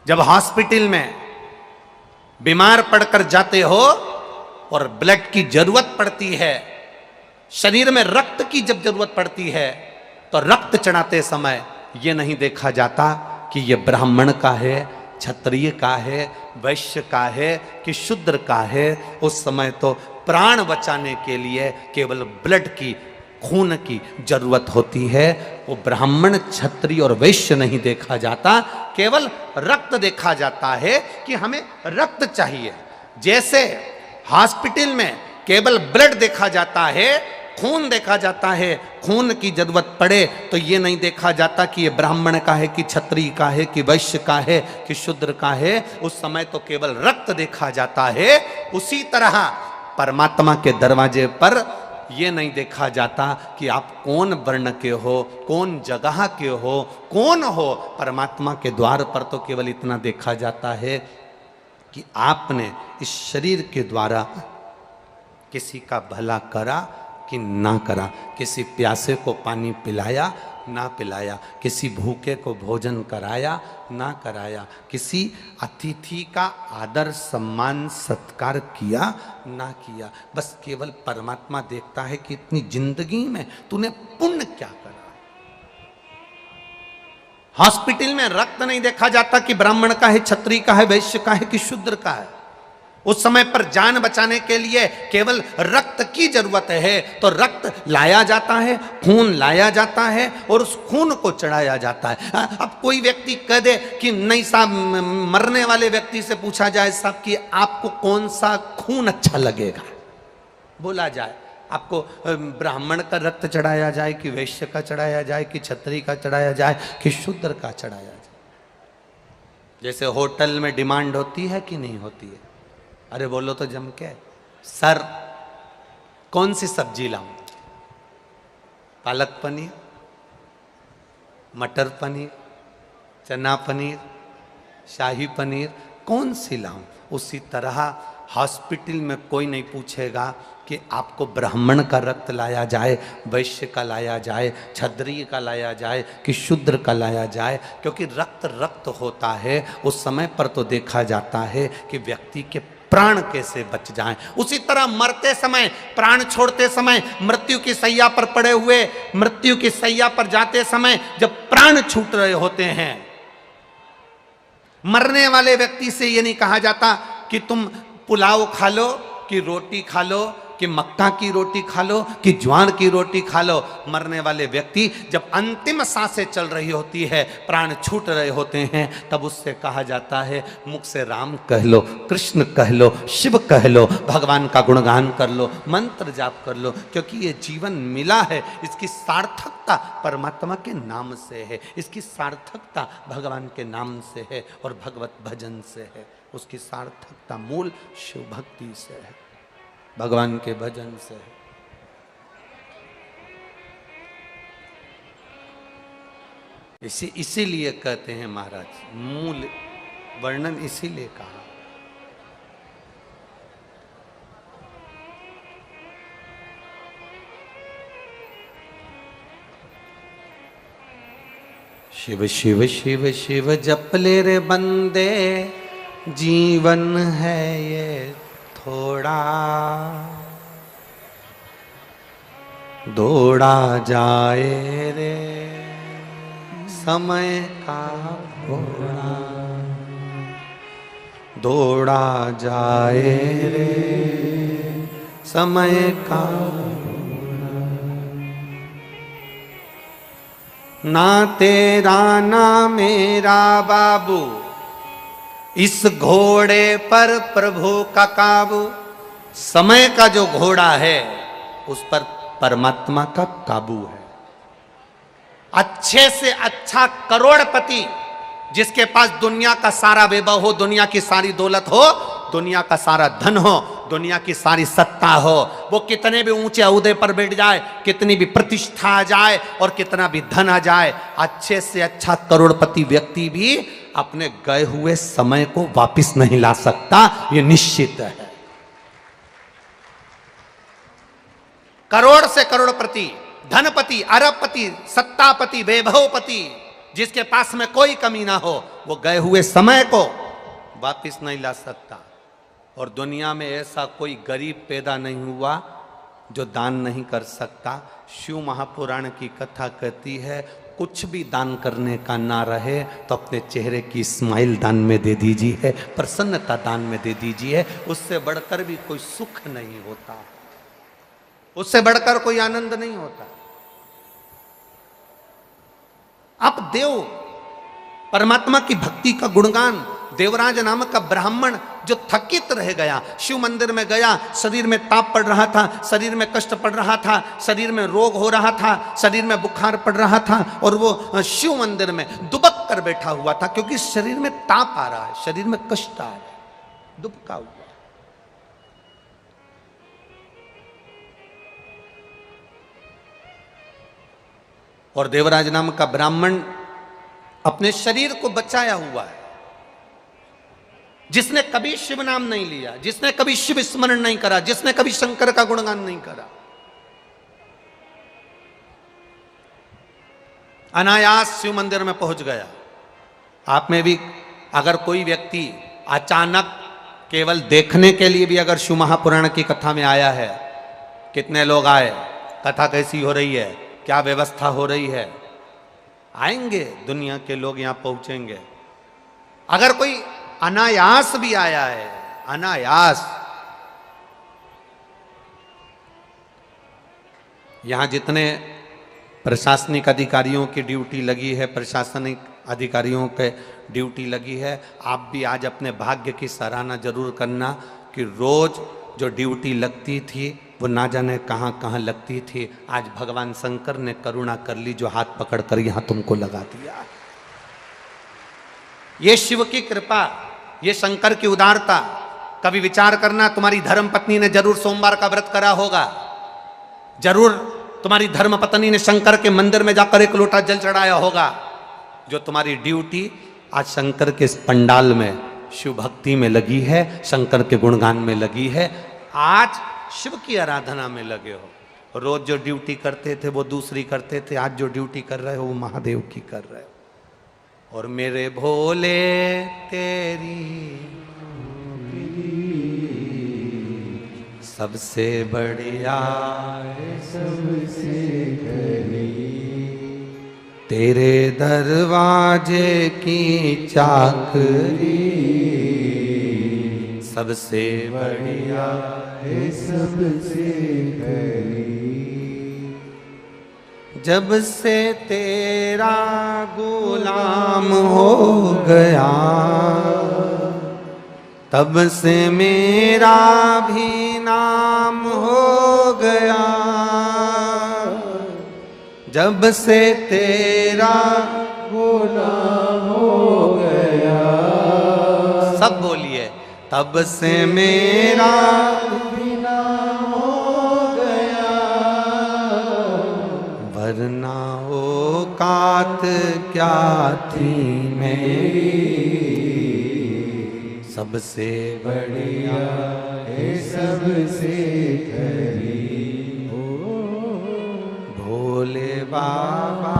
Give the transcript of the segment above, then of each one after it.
जब हॉस्पिटल में बीमार पड़कर जाते हो और ब्लड की जरूरत पड़ती है, शरीर में रक्त की जब जरूरत पड़ती है, तो रक्त चढ़ाते समय यह नहीं देखा जाता कि यह ब्राह्मण का है, क्षत्रिय का है, वैश्य का है कि शूद्र का है। उस समय तो प्राण बचाने के लिए केवल ब्लड की, खून की जरूरत होती है। वो ब्राह्मण, क्षत्रिय और वैश्य नहीं देखा जाता, केवल रक्त देखा जाता है कि हमें रक्त चाहिए। जैसे हॉस्पिटल में केवल ब्लड देखा जाता है, खून देखा जाता है, खून की जरूरत पड़े तो ये नहीं देखा जाता कि ये ब्राह्मण का है कि क्षत्रिय का है कि वैश्य का है कि शूद्र का है। उस समय तो केवल रक्त देखा जाता है। उसी तरह परमात्मा के दरवाजे पर यह नहीं देखा जाता कि आप कौन वर्ण के हो, कौन जगह के हो, कौन हो। परमात्मा के द्वार पर तो केवल इतना देखा जाता है कि आपने इस शरीर के द्वारा किसी का भला करा कि ना करा, किसी प्यासे को पानी पिलाया ना पिलाया, किसी भूखे को भोजन कराया ना कराया, किसी अतिथि का आदर सम्मान सत्कार किया ना किया। बस केवल परमात्मा देखता है कि इतनी जिंदगी में तूने पुण्य क्या करा। हॉस्पिटल में रक्त नहीं देखा जाता कि ब्राह्मण का है, क्षत्रिय का है, वैश्य का है कि शूद्र का है। उस समय पर जान बचाने के लिए केवल रक्त की जरूरत है, तो रक्त लाया जाता है, खून लाया जाता है और उस खून को चढ़ाया जाता है। अब कोई व्यक्ति कह दे कि नहीं साहब, मरने वाले व्यक्ति से पूछा जाए साहब कि आपको कौन सा खून अच्छा लगेगा, बोला जाए आपको ब्राह्मण का रक्त चढ़ाया जाए कि वैश्य का चढ़ाया जाए कि क्षत्रिय का चढ़ाया जाए कि शूद्र का चढ़ाया जाए। जैसे होटल में डिमांड होती है कि नहीं होती है, अरे बोलो तो जम के, सर कौन सी सब्जी लाऊं, पालक पनीर, मटर पनीर, चना पनीर, शाही पनीर, कौन सी लाऊं। उसी तरह हॉस्पिटल में कोई नहीं पूछेगा कि आपको ब्राह्मण का रक्त लाया जाए, वैश्य का लाया जाए, क्षत्रिय का लाया जाए कि शूद्र का लाया जाए, क्योंकि रक्त रक्त होता है। उस समय पर तो देखा जाता है कि व्यक्ति के प्राण कैसे बच जाएं। उसी तरह मरते समय, प्राण छोड़ते समय, मृत्यु की सैया पर पड़े हुए, मृत्यु की सैया पर जाते समय जब प्राण छूट रहे होते हैं, मरने वाले व्यक्ति से यह नहीं कहा जाता कि तुम पुलाव खा लो कि रोटी खा लो कि मक्का की रोटी खा लो कि ज्वार की रोटी खा लो। मरने वाले व्यक्ति जब अंतिम सांसें चल रही होती है, प्राण छूट रहे होते हैं, तब उससे कहा जाता है मुख से राम कह लो, कृष्ण कह लो, शिव कह लो, भगवान का गुणगान कर लो, मंत्र जाप कर लो, क्योंकि ये जीवन मिला है, इसकी सार्थकता परमात्मा के नाम से है, इसकी सार्थकता भगवान के नाम से है और भगवत भजन से है। उसकी सार्थकता मूल शिव भक्ति से है, भगवान के भजन से है। इसीलिए कहते हैं महाराज, मूल वर्णन इसीलिए कहा। शिव शिव शिव शिव जप ले रे बंदे, जीवन है ये थोड़ा, दौड़ा जाए रे समय का घोड़ा, दौड़ा जाए रे समय का घोड़ा। ना तेरा ना मेरा बाबू, इस घोड़े पर प्रभु का काबू। समय का जो घोड़ा है उस पर परमात्मा का काबू है। अच्छे से अच्छा करोड़पति जिसके पास दुनिया का सारा वैभव हो, दुनिया की सारी दौलत हो, दुनिया का सारा धन हो, दुनिया की सारी सत्ता हो, वो कितने भी ऊंचे ओहदे पर बैठ जाए, कितनी भी प्रतिष्ठा आ जाए और कितना भी धन आ जाए, अच्छे से अच्छा करोड़पति व्यक्ति भी अपने गए हुए समय को वापस नहीं ला सकता, ये निश्चित है। करोड़ से करोड़पति, धनपति, अरबपति, सत्तापति, वैभवपति, जिसके पास में कोई कमी ना हो, वो गए हुए समय को वापिस नहीं ला सकता। और दुनिया में ऐसा कोई गरीब पैदा नहीं हुआ जो दान नहीं कर सकता। शिव महापुराण की कथा कहती है, कुछ भी दान करने का ना रहे तो अपने चेहरे की स्माइल दान में दे दीजिए, प्रसन्नता दान में दे दीजिए। उससे बढ़कर भी कोई सुख नहीं होता, उससे बढ़कर कोई आनंद नहीं होता। अब देव परमात्मा की भक्ति का गुणगान, देवराज नामक का ब्राह्मण जो थकित रह गया, शिव मंदिर में गया, शरीर में ताप पड़ रहा था, शरीर में कष्ट पड़ रहा था, शरीर में रोग हो रहा था, शरीर में बुखार पड़ रहा था, और वो शिव मंदिर में दुबक कर बैठा हुआ था, क्योंकि शरीर में ताप आ रहा है, शरीर में कष्ट आ रहा है, दुबका हुआ। और देवराज नाम का ब्राह्मण अपने शरीर को बचाया हुआ है, जिसने कभी शिव नाम नहीं लिया, जिसने कभी शिव स्मरण नहीं करा, जिसने कभी शंकर का गुणगान नहीं करा, अनायास शिव मंदिर में पहुंच गया। आप में भी अगर कोई व्यक्ति अचानक केवल देखने के लिए भी अगर शिव महापुराण की कथा में आया है, कितने लोग आए, कथा कैसी हो रही है, क्या व्यवस्था हो रही है, आएंगे दुनिया के लोग यहां पहुंचेंगे। अगर कोई अनायास भी आया है, अनायास, यहां जितने प्रशासनिक अधिकारियों की ड्यूटी लगी है, प्रशासनिक अधिकारियों के ड्यूटी लगी है, आप भी आज अपने भाग्य की सराहना जरूर करना कि रोज जो ड्यूटी लगती थी वो ना जाने कहां कहां लगती थी, आज भगवान शंकर ने करुणा कर ली, जो हाथ पकड़कर यहां तुमको लगा दिया। ये शिव की कृपा, ये शंकर की उदारता। कभी विचार करना, तुम्हारी धर्म पत्नी ने जरूर सोमवार का व्रत करा होगा, जरूर तुम्हारी धर्म पत्नी ने शंकर के मंदिर में जाकर एक लोटा जल चढ़ाया होगा। जो तुम्हारी ड्यूटी आज शंकर के इस पंडाल में शिव भक्ति में लगी है, शंकर के गुणगान में लगी है, आज शिव की आराधना में लगे हो। रोज जो ड्यूटी करते थे वो दूसरी करते थे, आज जो ड्यूटी कर रहे हो वो महादेव की कर रहे हो। और मेरे भोले तेरी सबसे बढ़िया सबसे करी, तेरे दरवाजे की चाकरी सबसे बढ़िया है सबसे करी। जब से तेरा गुलाम हो गया, तब से मेरा भी नाम हो गया। जब से तेरा गुलाम हो गया, सब बोलिए, तब से मेरा भी नाम हो गया। वरना औकात क्या थी मेरी, सबसे बढ़िया है सबसे खरी। भोले बाबा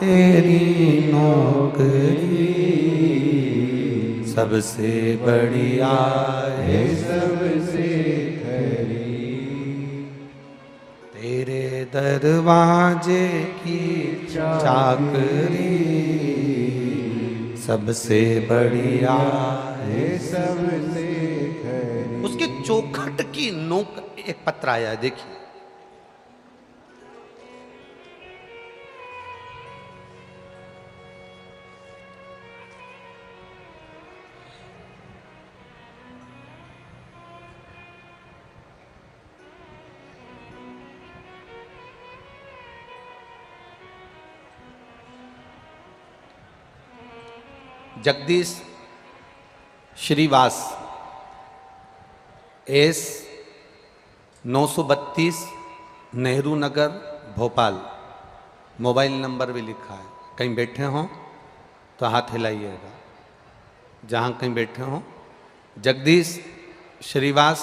तेरी नौकरी सबसे बढ़िया है सबसे खरी। तेरे दरवाजे की चाकरी सबसे बढ़िया है सबसे खरी। उसके चौखट की नोक एक पत्र आया है, देखिए। Jagdish Shrivas S 932 Nehru Nagar Bhopal, mobile number भी लिखा है। कहीं बैठे हों तो हाथ हिलाइएगा, जहाँ कहीं बैठे हों। जगदीश श्रीवास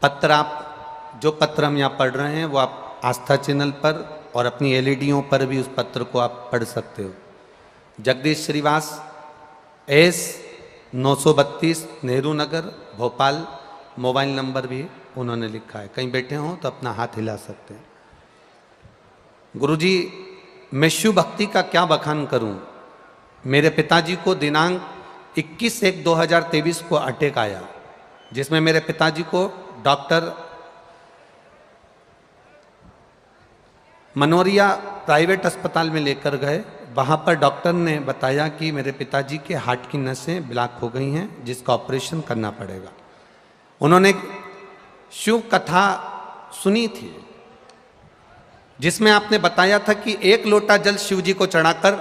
पत्र, आप जो पत्र हम यहाँ पढ़ रहे हैं वो आप आस्था चैनल पर और अपनी एलईडीओं पर भी उस पत्र को आप पढ़ सकते हो। Jagdish Shrivas, S 932 Nehru Nagar Bhopal, mobile number भी उन्होंने लिखा है। कहीं बैठे हों तो अपना हाथ हिला सकते हैं। गुरुजी, मैं शिव भक्ति का क्या बखान करूं। मेरे पिताजी को दिनांक 21/1/2023 को अटैक आया, जिसमें मेरे पिताजी को डॉक्टर मनोरिया प्राइवेट अस्पताल में लेकर गए। वहाँ पर डॉक्टर ने बताया कि मेरे पिताजी के हार्ट की नसें ब्लॉक हो गई हैं, जिसका ऑपरेशन करना पड़ेगा। उन्होंने शिव कथा सुनी थी, जिसमें आपने बताया था कि 1 लोटा जल शिव जी को चढ़ाकर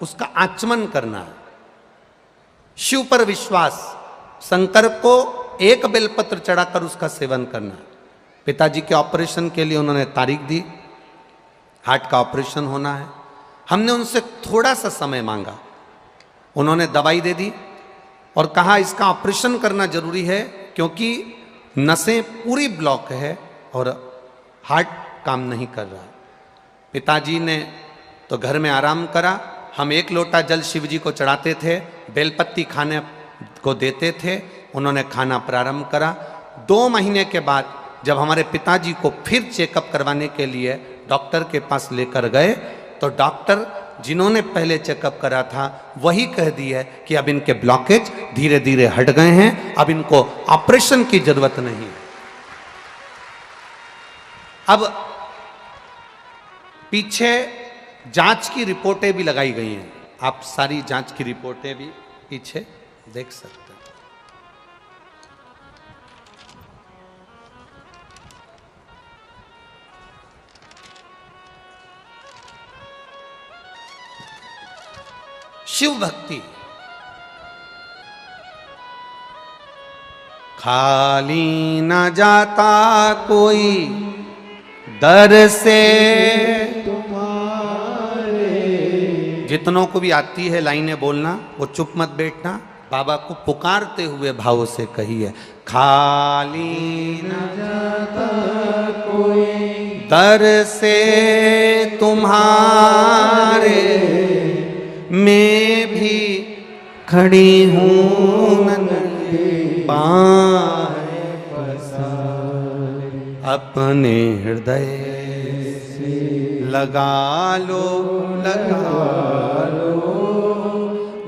उसका आचमन करना है। शिव पर विश्वास, शंकर को 1 बेलपत्र चढ़ाकर उसका सेवन करना है। पिताजी के ऑपरेशन के लिए उन्होंने तारीख दी, हार्ट का ऑपरेशन होना है। हमने उनसे थोड़ा सा समय मांगा, उन्होंने दवाई दे दी और कहा इसका ऑपरेशन करना जरूरी है, क्योंकि नसें पूरी ब्लॉक है और हार्ट काम नहीं कर रहा है। पिताजी ने तो घर में आराम करा। हम 1 लोटा जल शिव जी को चढ़ाते थे, बेलपत्ती खाने को देते थे। उन्होंने खाना प्रारंभ करा। 2 महीने के बाद जब हमारे पिताजी को फिर चेकअप करवाने के लिए डॉक्टर के पास लेकर गए, तो डॉक्टर जिन्होंने पहले चेकअप करा था वही कह दिया कि अब इनके ब्लॉकेज धीरे धीरे हट गए हैं, अब इनको ऑपरेशन की जरूरत नहीं है। अब पीछे जांच की रिपोर्टें भी लगाई गई हैं, आप सारी जांच की रिपोर्टें भी पीछे देख सकते हैं। शिव भक्ति खाली न जाता कोई दर से तुम्हारे। जितनों को भी आती है लाइनें बोलना, वो चुप मत बैठना, बाबा को पुकारते हुए भाव से कहिए, खाली न जाता कोई दर से तुम्हारे, मैं भी खड़ी हूँ पाए पसारे, अपने हृदय से लगा लो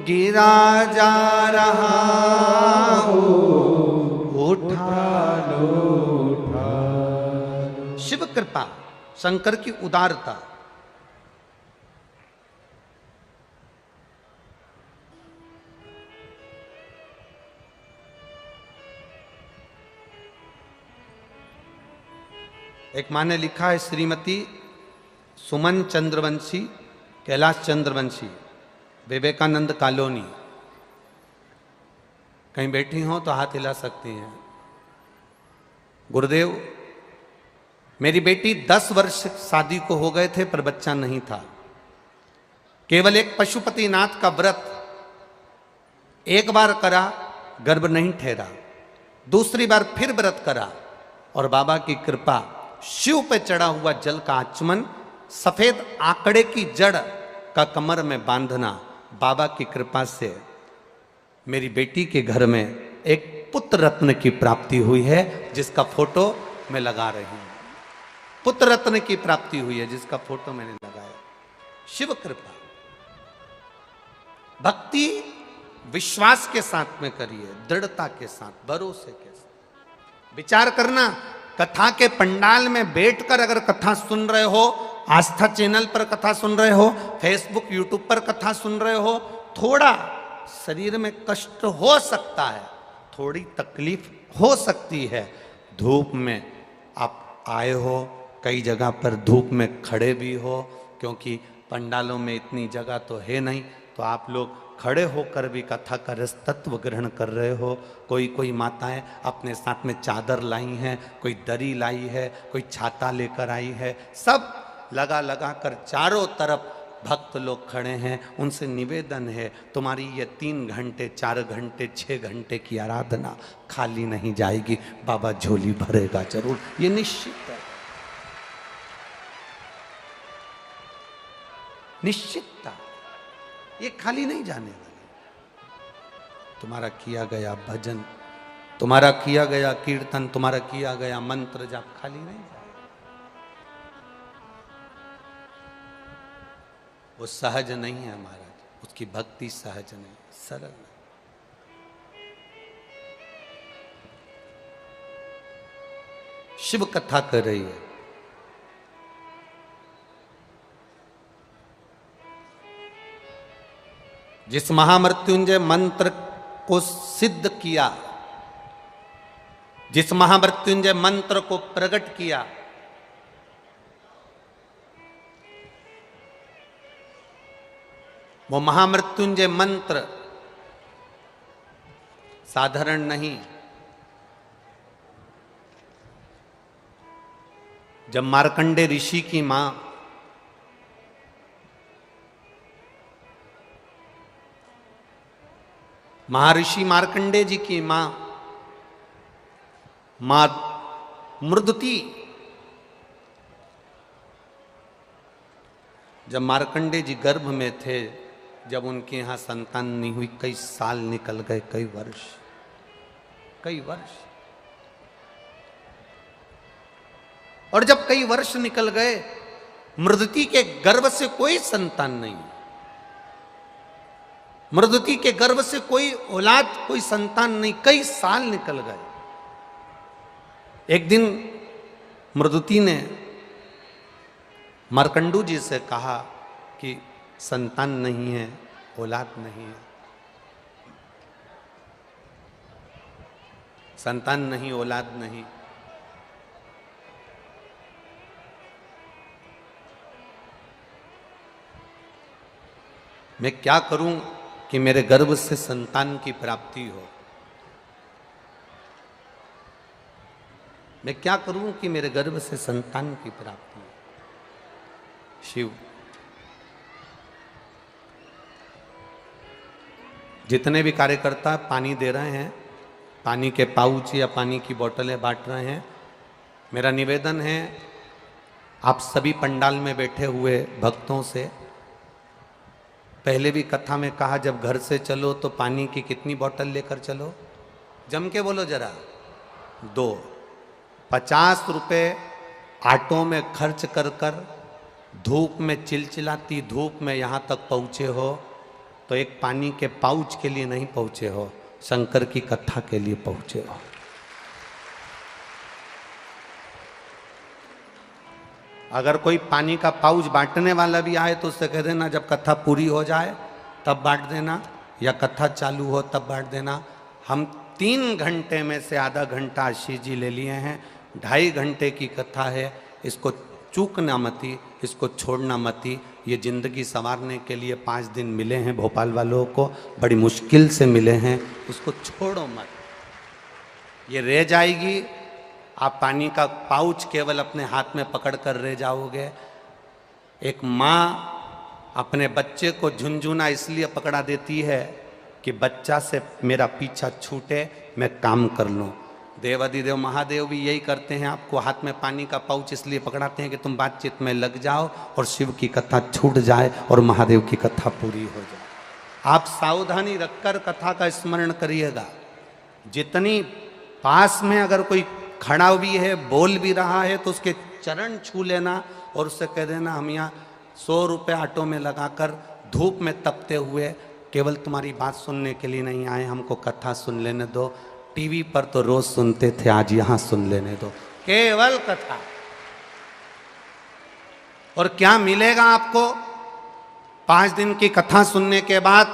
गिरा जा रहा हो, उठा लो। शिव कृपा, शंकर की उदारता। एक माँ ने लिखा है, श्रीमती सुमन चंद्रवंशी, कैलाश चंद्रवंशी, विवेकानंद कॉलोनी। कहीं बैठी हो तो हाथ हिला सकती हैं। गुरुदेव, मेरी बेटी 10 वर्ष शादी को हो गए थे पर बच्चा नहीं था। केवल एक पशुपतिनाथ का व्रत एक बार करा, गर्भ नहीं ठहरा। दूसरी बार फिर व्रत करा और बाबा की कृपा, शिव पे चढ़ा हुआ जल का आचमन, सफेद आंकड़े की जड़ का कमर में बांधना, बाबा की कृपा से मेरी बेटी के घर में एक पुत्र रत्न की प्राप्ति हुई है, जिसका फोटो मैं लगा रही हूं। पुत्र रत्न की प्राप्ति हुई है, जिसका फोटो मैंने लगाया। शिव कृपा। भक्ति विश्वास के साथ में करिए, दृढ़ता के साथ, भरोसे के साथ। विचार करना, कथा के पंडाल में बैठकर अगर कथा सुन रहे हो, आस्था चैनल पर कथा सुन रहे हो, फेसबुक यूट्यूब पर कथा सुन रहे हो, थोड़ा शरीर में कष्ट हो सकता है, थोड़ी तकलीफ हो सकती है। धूप में आप आए हो, कई जगह पर धूप में खड़े भी हो, क्योंकि पंडालों में इतनी जगह तो है नहीं, तो आप लोग खड़े होकर भी कथा का रस तत्व ग्रहण कर रहे हो। कोई माताएं अपने साथ में चादर लाई हैं, कोई दरी लाई है, कोई छाता लेकर आई है, सब लगा कर चारों तरफ भक्त लोग खड़े हैं। उनसे निवेदन है, तुम्हारी ये 3 घंटे 4 घंटे 6 घंटे की आराधना खाली नहीं जाएगी, बाबा झोली भरेगा जरूर, ये निश्चित है, निश्चितता। ये खाली नहीं जाने वाले। तुम्हारा किया गया भजन, तुम्हारा किया गया कीर्तन, तुम्हारा किया गया मंत्र जाप खाली नहीं जाए। वो सहज नहीं है महाराज, उसकी भक्ति सहज नहीं, सरल नहीं। शिव कथा कर रही है, जिस महामृत्युंजय मंत्र को सिद्ध किया, जिस महामृत्युंजय मंत्र को प्रकट किया, वो महामृत्युंजय मंत्र साधारण नहीं। जब मार्कंडे ऋषि की मां महर्षि मार्कंडे जी की मां मृदुति, जब मार्कंडे जी गर्भ में थे, जब उनके यहां संतान नहीं हुई, कई साल निकल गए, कई वर्ष। और जब कई वर्ष निकल गए, मृदुति के गर्भ से कोई संतान नहीं, मृदुति के गर्भ से कोई औलाद, कोई संतान नहीं, कई साल निकल गए। एक दिन मृदुति ने मार्कंडू जी से कहा कि संतान नहीं है, औलाद नहीं है, संतान नहीं, औलाद नहीं, मैं क्या करूं कि मेरे गर्भ से संतान की प्राप्ति हो, मैं क्या करूं कि मेरे गर्भ से संतान की प्राप्ति हो। शिव जितने भी कार्यकर्ता पानी दे रहे हैं, पानी के पाउच या पानी की बोतलें बांट रहे हैं, मेरा निवेदन है आप सभी पंडाल में बैठे हुए भक्तों से, पहले भी कथा में कहा जब घर से चलो तो पानी की कितनी बोतल लेकर चलो, जम के बोलो जरा, 2। 50 रुपये ऑटो में खर्च कर कर धूप में, चिलचिलाती धूप में यहाँ तक पहुँचे हो, तो एक पानी के पाउच के लिए नहीं पहुँचे हो, शंकर की कथा के लिए पहुँचे हो। अगर कोई पानी का पाउच बांटने वाला भी आए तो उससे कह देना जब कथा पूरी हो जाए तब बांट देना, या कथा चालू हो तब बांट देना। हम 3 घंटे में से आधा घंटा आशीष जी ले लिए हैं, 2.5 घंटे की कथा है, इसको चूकना मती, इसको छोड़ना मती। ये जिंदगी संवारने के लिए 5 दिन मिले हैं भोपाल वालों को, बड़ी मुश्किल से मिले हैं, उसको छोड़ो मत, ये रह जाएगी। आप पानी का पाउच केवल अपने हाथ में पकड़ कर रह जाओगे। एक माँ अपने बच्चे को झुनझुना इसलिए पकड़ा देती है कि बच्चा से मेरा पीछा छूटे, मैं काम कर लूँ। देवादिदेव महादेव भी यही करते हैं, आपको हाथ में पानी का पाउच इसलिए पकड़ाते हैं कि तुम बातचीत में लग जाओ और शिव की कथा छूट जाए और महादेव की कथा पूरी हो जाए। आप सावधानी रखकर कथा का स्मरण करिएगा। जितनी पास में अगर कोई खड़ा भी है, बोल भी रहा है, तो उसके चरण छू लेना और उससे कह देना हम यहाँ 100 रुपये ऑटो में लगाकर धूप में तपते हुए केवल तुम्हारी बात सुनने के लिए नहीं आए, हमको कथा सुन लेने दो। टीवी पर तो रोज सुनते थे, आज यहाँ सुन लेने दो, केवल कथा। और क्या मिलेगा आपको 5 दिन की कथा सुनने के बाद?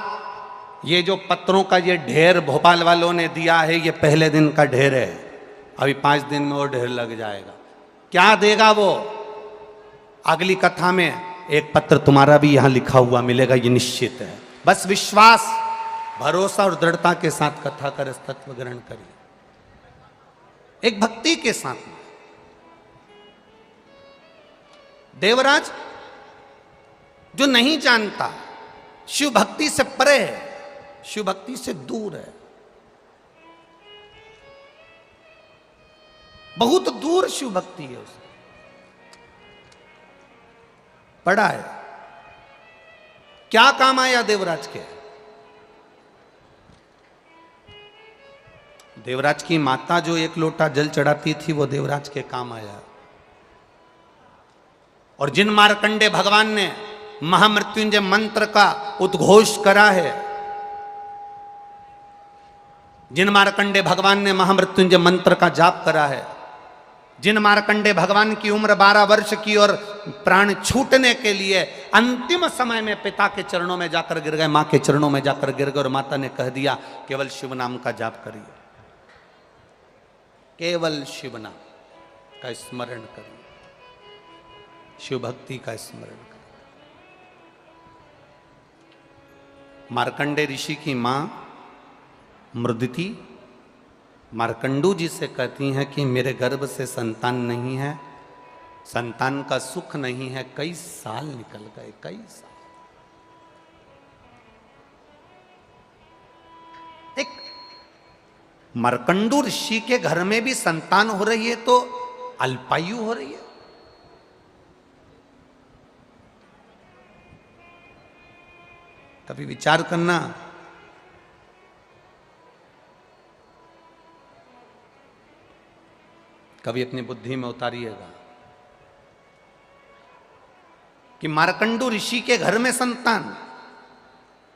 ये जो पत्रों का ये ढेर भोपाल वालों ने दिया है, ये पहले दिन का ढेर है, अभी 5 दिन में वो ढेर लग जाएगा। क्या देगा वो? अगली कथा में एक पत्र तुम्हारा भी यहां लिखा हुआ मिलेगा, ये निश्चित है। बस विश्वास, भरोसा और दृढ़ता के साथ कथा का तत्व ग्रहण करिए, एक भक्ति के साथ। देवराज जो नहीं जानता, शिव भक्ति से परे है, शिव भक्ति से दूर है, बहुत दूर शिव भक्ति है, उसे पड़ा है। क्या काम आया देवराज के? देवराज की माता जो एक लोटा जल चढ़ाती थी वो देवराज के काम आया। और जिन मार्कंडे भगवान ने महामृत्युंजय मंत्र का उद्घोष करा है, जिन मार्कंडे भगवान ने महामृत्युंजय मंत्र का जाप करा है, जिन मार्कंडे भगवान की उम्र 12 वर्ष की और प्राण छूटने के लिए अंतिम समय में पिता के चरणों में जाकर गिर गए, मां के चरणों में जाकर गिर गए और माता ने कह दिया केवल शिव नाम का जाप करिए, केवल शिव नाम का स्मरण करिए, शिव भक्ति का स्मरण करिए। मार्कंडे ऋषि की मां मृदिति मार्कंडू जी से कहती हैं कि मेरे गर्भ से संतान नहीं है, संतान का सुख नहीं है, कई साल निकल गए, कई साल। एक मार्कंडू ऋषि के घर में भी संतान हो रही है तो अल्पायु हो रही है। कभी विचार करना, कभी अपनी बुद्धि में उतारिएगा कि मार्कंडू ऋषि के घर में संतान,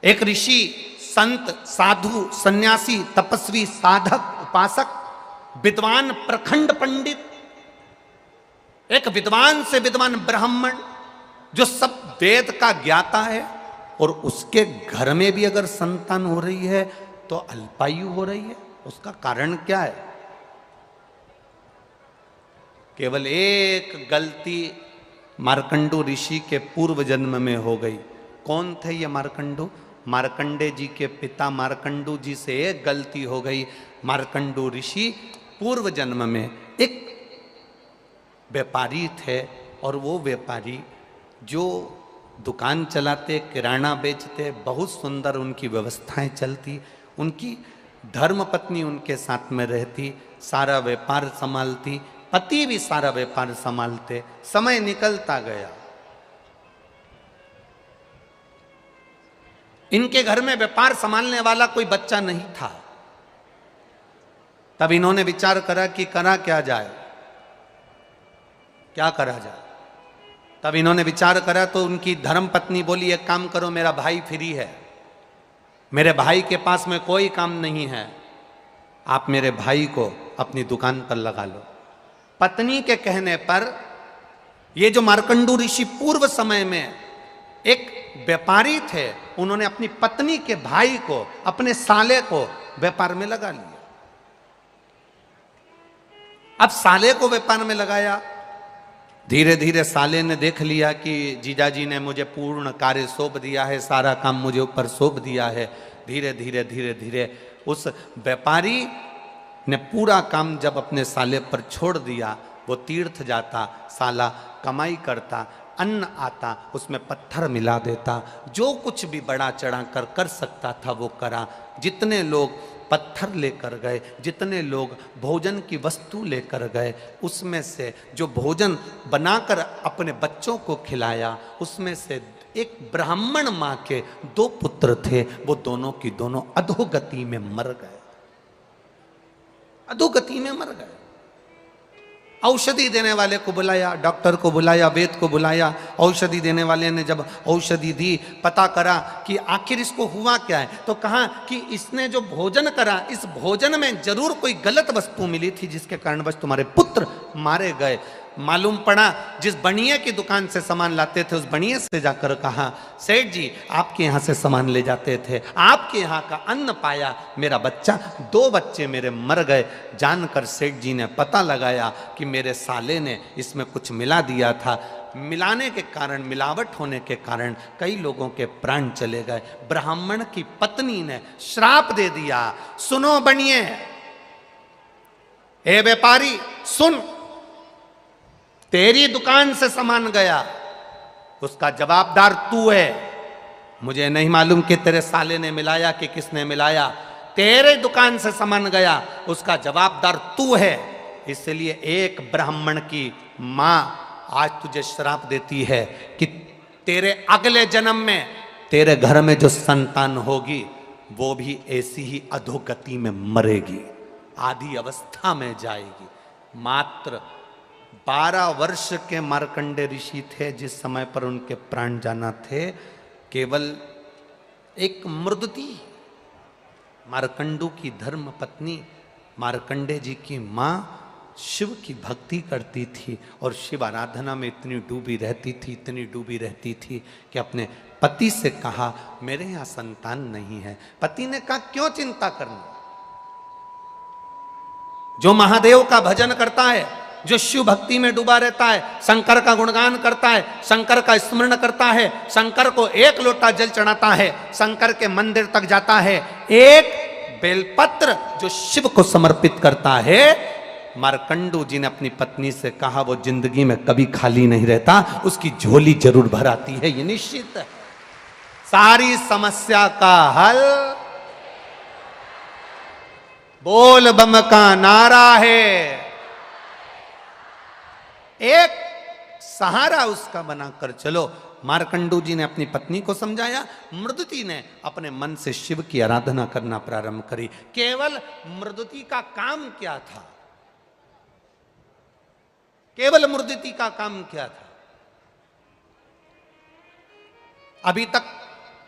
एक ऋषि, संत, साधु, सन्यासी, तपस्वी, साधक, उपासक, विद्वान, प्रखंड पंडित, एक विद्वान से विद्वान ब्राह्मण जो सब वेद का ज्ञाता है, और उसके घर में भी अगर संतान हो रही है तो अल्पायु हो रही है। उसका कारण क्या है? केवल एक गलती मार्कंडू ऋषि के पूर्व जन्म में हो गई। कौन थे ये मार्कंडू? मार्कंडे जी के पिता मार्कंडू जी से एक गलती हो गई। मार्कंडू ऋषि पूर्व जन्म में एक व्यापारी थे, और वो व्यापारी जो दुकान चलाते, किराना बेचते, बहुत सुंदर उनकी व्यवस्थाएं चलती, उनकी धर्मपत्नी उनके साथ में रहती, सारा व्यापार संभालती, पति भी सारा व्यापार संभालते। समय निकलता गया, इनके घर में व्यापार संभालने वाला कोई बच्चा नहीं था। तब इन्होंने विचार करा कि करा क्या जाए, क्या करा जाए। तब इन्होंने विचार करा तो उनकी धर्म पत्नी बोली एक काम करो, मेरा भाई फ्री है, मेरे भाई के पास में कोई काम नहीं है, आप मेरे भाई को अपनी दुकान पर लगा लो। पत्नी के कहने पर ये जो मार्कंडू ऋषि पूर्व समय में एक व्यापारी थे, उन्होंने अपनी पत्नी के भाई को, अपने साले को व्यापार में लगा लिया। अब साले को व्यापार में लगाया, धीरे धीरे साले ने देख लिया कि जीजाजी ने मुझे पूर्ण कार्य सौंप दिया है, सारा काम मुझे ऊपर सौंप दिया है। धीरे धीरे धीरे धीरे उस व्यापारी ने पूरा काम जब अपने साले पर छोड़ दिया, वो तीर्थ जाता, साला कमाई करता, अन्न आता, उसमें पत्थर मिला देता, जो कुछ भी बड़ा चढ़ा कर सकता था वो करा। जितने लोग पत्थर लेकर गए, जितने लोग भोजन की वस्तु लेकर गए, उसमें से जो भोजन बनाकर अपने बच्चों को खिलाया, उसमें से एक ब्राह्मण माँ के 2 पुत्र थे, वो दोनों की दोनों अधोगति में मर गए, अधोगति में मर गए। औषधि देने वाले को बुलाया, डॉक्टर को बुलाया, वैद्य को बुलाया। औषधि देने वाले ने जब औषधि दी, पता करा कि आखिर इसको हुआ क्या है, तो कहा कि इसने जो भोजन करा, इस भोजन में जरूर कोई गलत वस्तु मिली थी जिसके कारणवश तुम्हारे पुत्र मारे गए। मालूम पड़ा, जिस बनिए की दुकान से सामान लाते थे उस बनिए से जाकर कहा, सेठ जी आपके यहाँ से सामान ले जाते थे, आपके यहाँ का अन्न पाया, मेरा बच्चा, 2 बच्चे मेरे मर गए। जानकर सेठ जी ने पता लगाया कि मेरे साले ने इसमें कुछ मिला दिया था। मिलाने के कारण, मिलावट होने के कारण कई लोगों के प्राण चले गए। ब्राह्मण की पत्नी ने श्राप दे दिया, सुनो बनिए, ए व्यापारी सुन, तेरी दुकान से सामान गया, उसका जवाबदार तू है। मुझे नहीं मालूम कि तेरे साले ने मिलाया कि किसने मिलाया, तेरे दुकान से सामान गया, उसका जवाबदार तू है। इसलिए एक ब्राह्मण की मां आज तुझे श्राप देती है कि तेरे अगले जन्म में तेरे घर में जो संतान होगी वो भी ऐसी ही अधोगति में मरेगी, आधी अवस्था में जाएगी। मात्र 12 वर्ष के मार्कंडे ऋषि थे जिस समय पर उनके प्राण जाना थे। केवल एक मृदुति, मार्कंडू की धर्म पत्नी, मार्कंडे जी की माँ शिव की भक्ति करती थी और शिव आराधना में इतनी डूबी रहती थी कि अपने पति से कहा मेरे यहाँ संतान नहीं है। पति ने कहा क्यों चिंता करना, जो महादेव का भजन करता है, जो शिव भक्ति में डूबा रहता है, शंकर का गुणगान करता है, शंकर का स्मरण करता है, शंकर को एक लोटा जल चढ़ाता है, शंकर के मंदिर तक जाता है, एक बेलपत्र जो शिव को समर्पित करता है। मार्कंडू जी ने अपनी पत्नी से कहा वो जिंदगी में कभी खाली नहीं रहता, उसकी झोली जरूर भर आती है, ये निश्चित है। सारी समस्या का हल बोल बम का नारा है, एक सहारा उसका बनाकर चलो। मार्कंडू जी ने अपनी पत्नी को समझाया, मृदुति ने अपने मन से शिव की आराधना करना प्रारंभ करी। केवल मृदुति का काम क्या था, केवल मृदुति का काम क्या था? अभी तक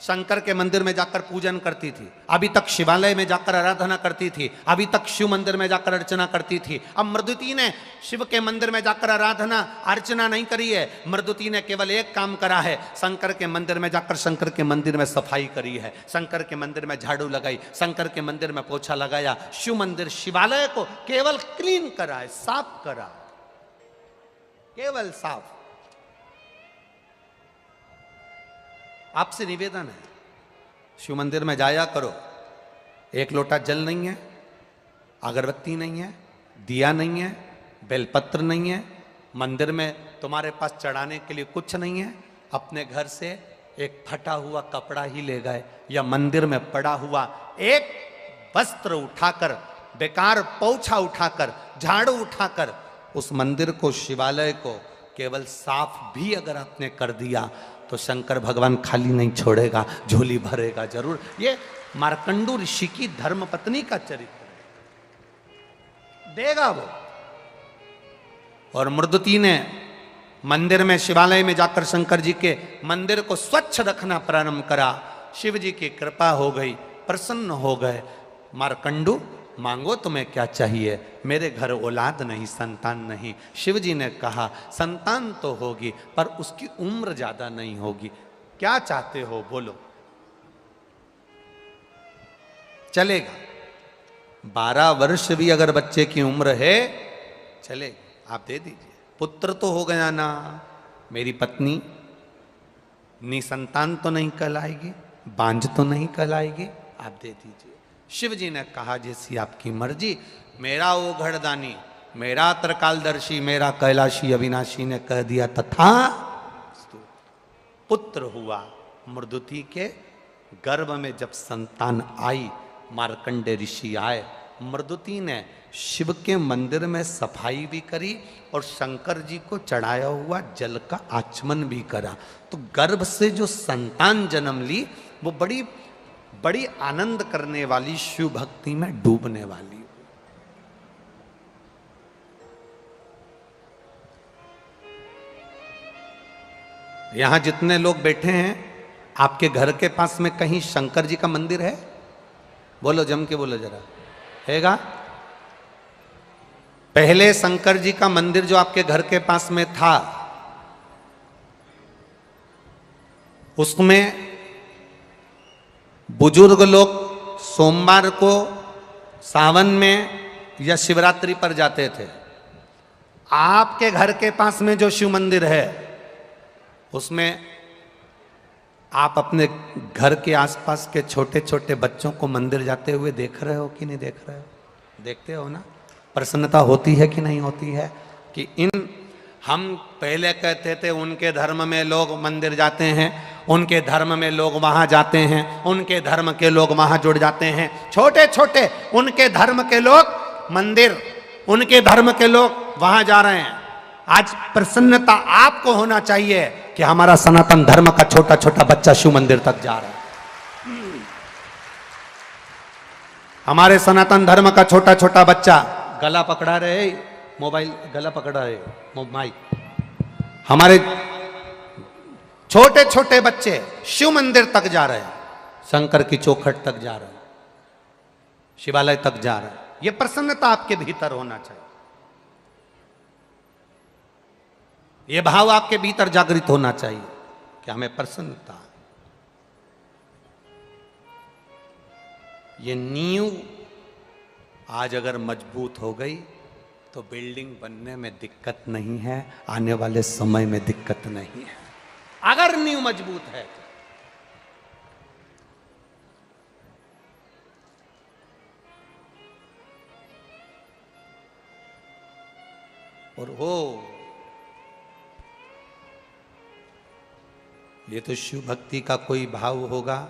शंकर के मंदिर में जाकर पूजन करती थी, अभी तक शिवालय में जाकर आराधना करती थी, अभी तक शिव मंदिर में जाकर अर्चना करती थी। अब मृदुति ने शिव के मंदिर में जाकर आराधना अर्चना नहीं करी है, मृदुति ने केवल एक काम करा है, शंकर के मंदिर में जाकर शंकर के मंदिर में सफाई करी है, शंकर के मंदिर में झाड़ू लगाई, शंकर के मंदिर में पोछा लगाया, शिव मंदिर शिवालय को केवल क्लीन करा है, साफ करा, केवल साफ। आपसे निवेदन है, शिव मंदिर में जाया करो, एक लोटा जल नहीं है, अगरबत्ती नहीं है, दिया नहीं है, बेलपत्र नहीं है, मंदिर में तुम्हारे पास चढ़ाने के लिए कुछ नहीं है, अपने घर से एक फटा हुआ कपड़ा ही ले गए या मंदिर में पड़ा हुआ एक वस्त्र उठाकर, बेकार पोछा उठाकर, झाड़ू उठाकर उस मंदिर को, शिवालय को केवल साफ भी अगर आपने कर दिया तो शंकर भगवान खाली नहीं छोड़ेगा, झोली भरेगा जरूर। ये मार्कंडू ऋषि की धर्मपत्नी का चरित्र देगा वो। और मृदुति ने मंदिर में, शिवालय में जाकर शंकर जी के मंदिर को स्वच्छ रखना प्रारंभ करा। शिव जी की कृपा हो गई, प्रसन्न हो गए। मार्कंडू मांगो तुम्हें क्या चाहिए? मेरे घर औलाद नहीं, संतान नहीं। शिव जी ने कहा संतान तो होगी पर उसकी उम्र ज्यादा नहीं होगी, क्या चाहते हो बोलो। चलेगा, 12 वर्ष भी अगर बच्चे की उम्र है चलेगा, आप दे दीजिए। पुत्र तो हो गया ना, मेरी पत्नी निसंतान तो नहीं कहलाएगी, बांझ तो नहीं कहलाएगी, आप दे दीजिए। शिव जी ने कहा जैसी आपकी मर्जी। मेरा वो घड़दानी, मेरा त्रिकालदर्शी, मेरा कैलाशी अविनाशी ने कह दिया तथा। पुत्र हुआ। मृदुति के गर्भ में जब संतान आई, मार्कंडे ऋषि आए, मृदुति ने शिव के मंदिर में सफाई भी करी और शंकर जी को चढ़ाया हुआ जल का आचमन भी करा। तो गर्भ से जो संतान जन्म ली वो बड़ी बड़ी आनंद करने वाली, शिव भक्ति में डूबने वाली। यहां जितने लोग बैठे हैं, आपके घर के पास में कहीं शंकर जी का मंदिर है? बोलो, जम के बोलो जरा, हैगा? पहले शंकर जी का मंदिर जो आपके घर के पास में था, उसमें बुजुर्ग लोग सोमवार को, सावन में या शिवरात्रि पर जाते थे। आपके घर के पास में जो शिव मंदिर है उसमें आप अपने घर के आसपास के छोटे छोटे बच्चों को मंदिर जाते हुए देख रहे हो कि नहीं देख रहे हो? देखते हो ना? प्रसन्नता होती है कि नहीं होती है? कि हम पहले कहते थे उनके धर्म में लोग मंदिर जाते हैं, उनके धर्म में लोग वहां जाते हैं, उनके धर्म के लोग वहां जुड़ जाते हैं। छोटे छोटे उनके धर्म के लोग मंदिर, उनके धर्म के लोग वहां जा रहे हैं। आज प्रसन्नता आपको होना चाहिए कि हमारा सनातन धर्म का छोटा छोटा बच्चा शिव मंदिर तक जा रहा है। हमारे सनातन धर्म का छोटा छोटा बच्चा गला पकड़ा रहे, मोबाइल गला पकड़ा रहे, माइक। हमारे छोटे छोटे बच्चे शिव मंदिर तक जा रहे हैं, शंकर की चौखट तक जा रहे हैं, शिवालय तक जा रहे हैं। यह प्रसन्नता आपके भीतर होना चाहिए, यह भाव आपके भीतर जागृत होना चाहिए कि हमें प्रसन्नता। ये नींव आज अगर मजबूत हो गई तो बिल्डिंग बनने में दिक्कत नहीं है, आने वाले समय में दिक्कत नहीं है, अगर नींव मजबूत है। और हो ये तो शिव भक्ति का कोई भाव होगा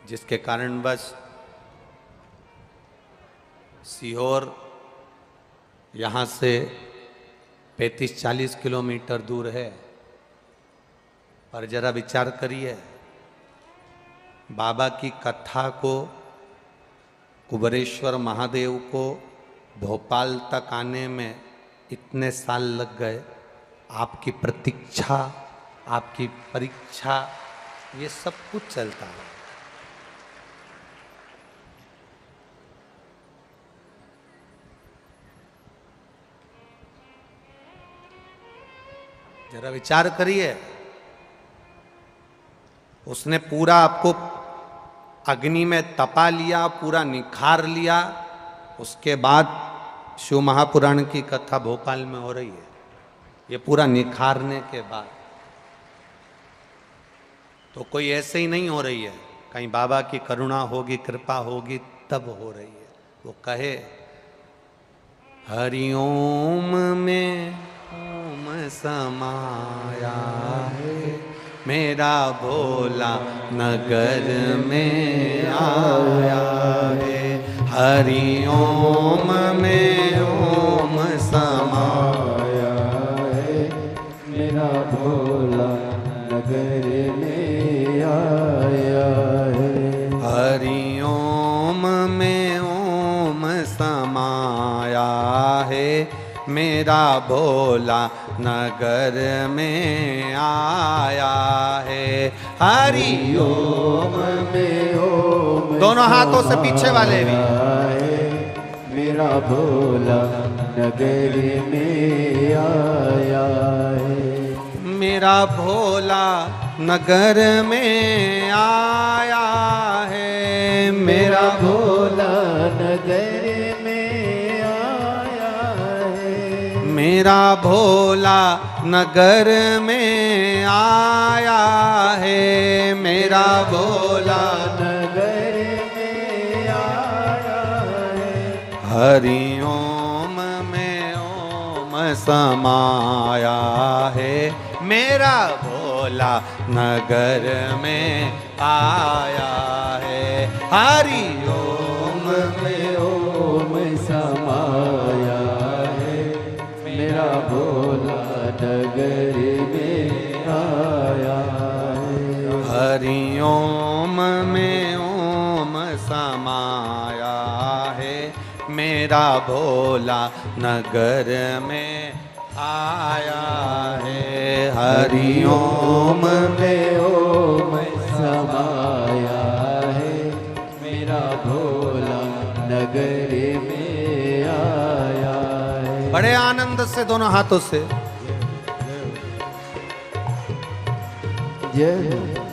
जिसके कारण बस सीहोर यहाँ से 35-40 किलोमीटर दूर है, पर जरा विचार करिए, बाबा की कथा को, कुबेरेश्वर महादेव को भोपाल तक आने में इतने साल लग गए। आपकी प्रतीक्षा, आपकी परीक्षा, ये सब कुछ चलता है। जरा विचार करिए, उसने पूरा आपको अग्नि में तपा लिया, पूरा निखार लिया, उसके बाद शिव महापुराण की कथा भोपाल में हो रही है। ये पूरा निखारने के बाद तो कोई ऐसे ही नहीं हो रही है, कहीं बाबा की करुणा होगी, कृपा होगी तब हो रही है। वो कहे हरिओम में ओम समाया है, मेरा भोला नगर में आया है। हरिओम में ओम समाया है, मेरा भोला नगर में आया है। हरिओम में ओम समाया है, मेरा भोला नगर में आया है। हरिओम में ओम दोनों हाथों से पीछे वाले भी। मेरा भोला नगर में आया है। मेरा भोला नगर में आया है, मेरा भोला नगर में आया है। मेरा भोला नगर में आया है, मेरा भोला नगर में आया है। हरिओम में ओम समाया है, मेरा भोला नगर में आया है। हरिओम में ओम समाया है, मेरा भोला नगर में आया है। हरिओम में ओम समाया है, मेरा भोला नगर में आया है। हरिओम में ओम समाया है, मेरा भोला नगर में आया है। बड़े आनंद से दोनों हाथों से जय हो।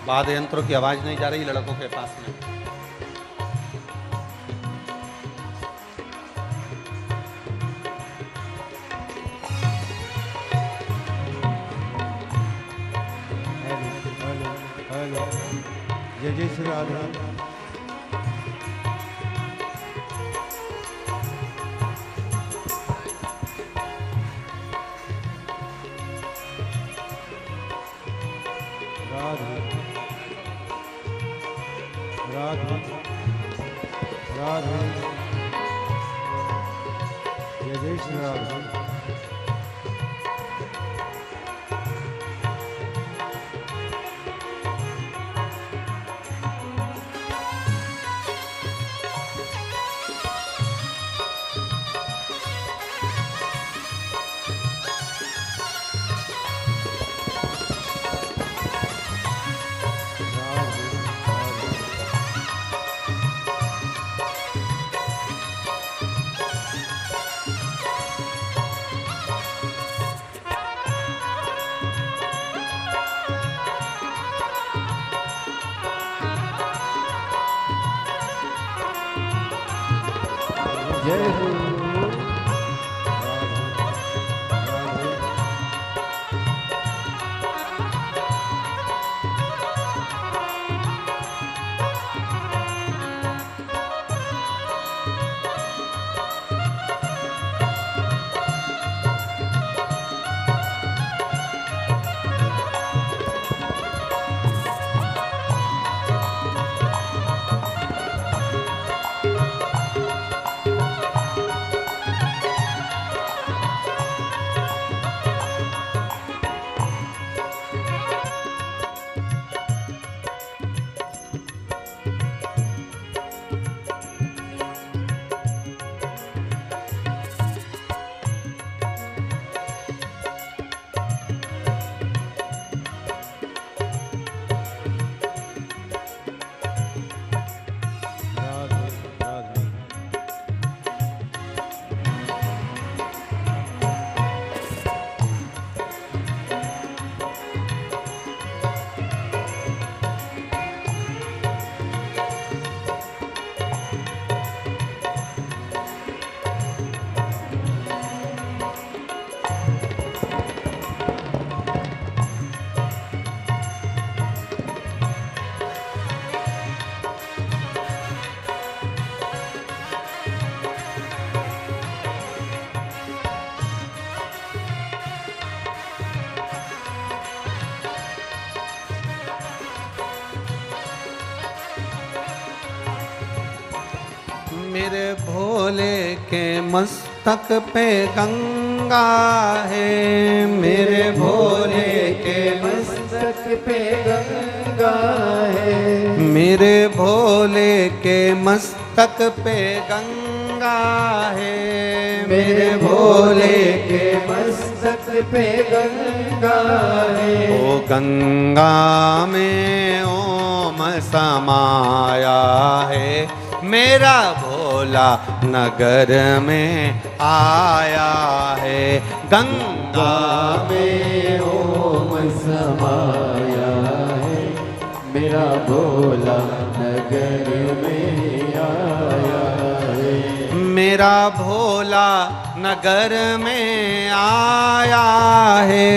वाद्य यंत्रों की आवाज नहीं जा रही लड़कों के पास में। जय जय श्री राधा। राधे राधे जय जय श्री राधे जय हो मेरे भोले के मस्तक पे गंगा है, मेरे भोले के मस्तक पे गंगा है, मेरे भोले के मस्तक पे गंगा है, मेरे भोले के मस्तक पे गंगा है। ओ गंगा में ओम समाया है, मेरा भोला नगर में आया है। गंगा में ओम समाया है, मेरा भोला नगर में आया है। मेरा भोला नगर में आया है,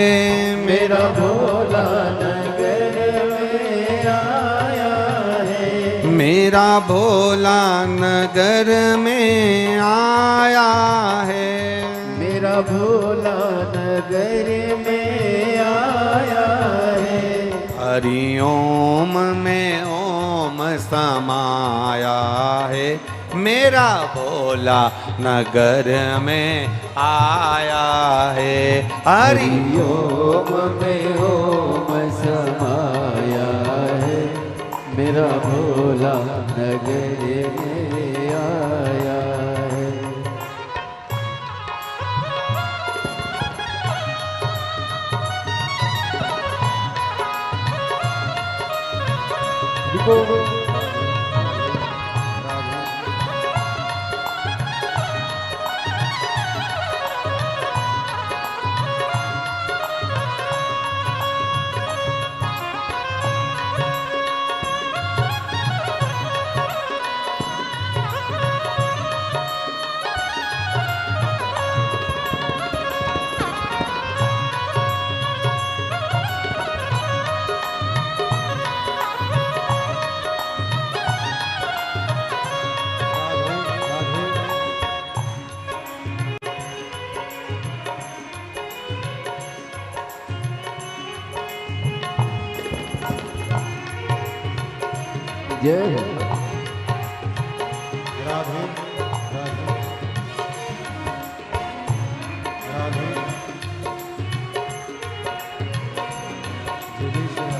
मेरा भोला नगर में आया है, मेरा भोला नगर में आया है, मेरा भोला नगर में आया है। हरि ओम में ओम समाया है, मेरा भोला नगर में आया है। हरि ओम में ओम समाया है, मेरा भोला नगर में आया है। जय हो। राधे राधे राधे जगदीश्वर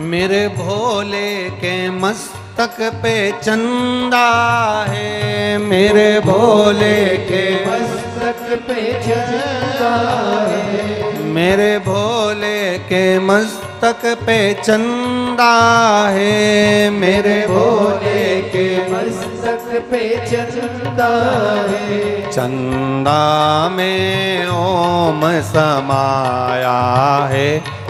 मेरे भोले के मस्तक पे चंदा है, मेरे भोले के मस्तक पे चंदा है, मेरे भोले के मस्तक पे चंदा है, मेरे भोले के मस्तक पे चंदा है। चंदा में ओम समाया है,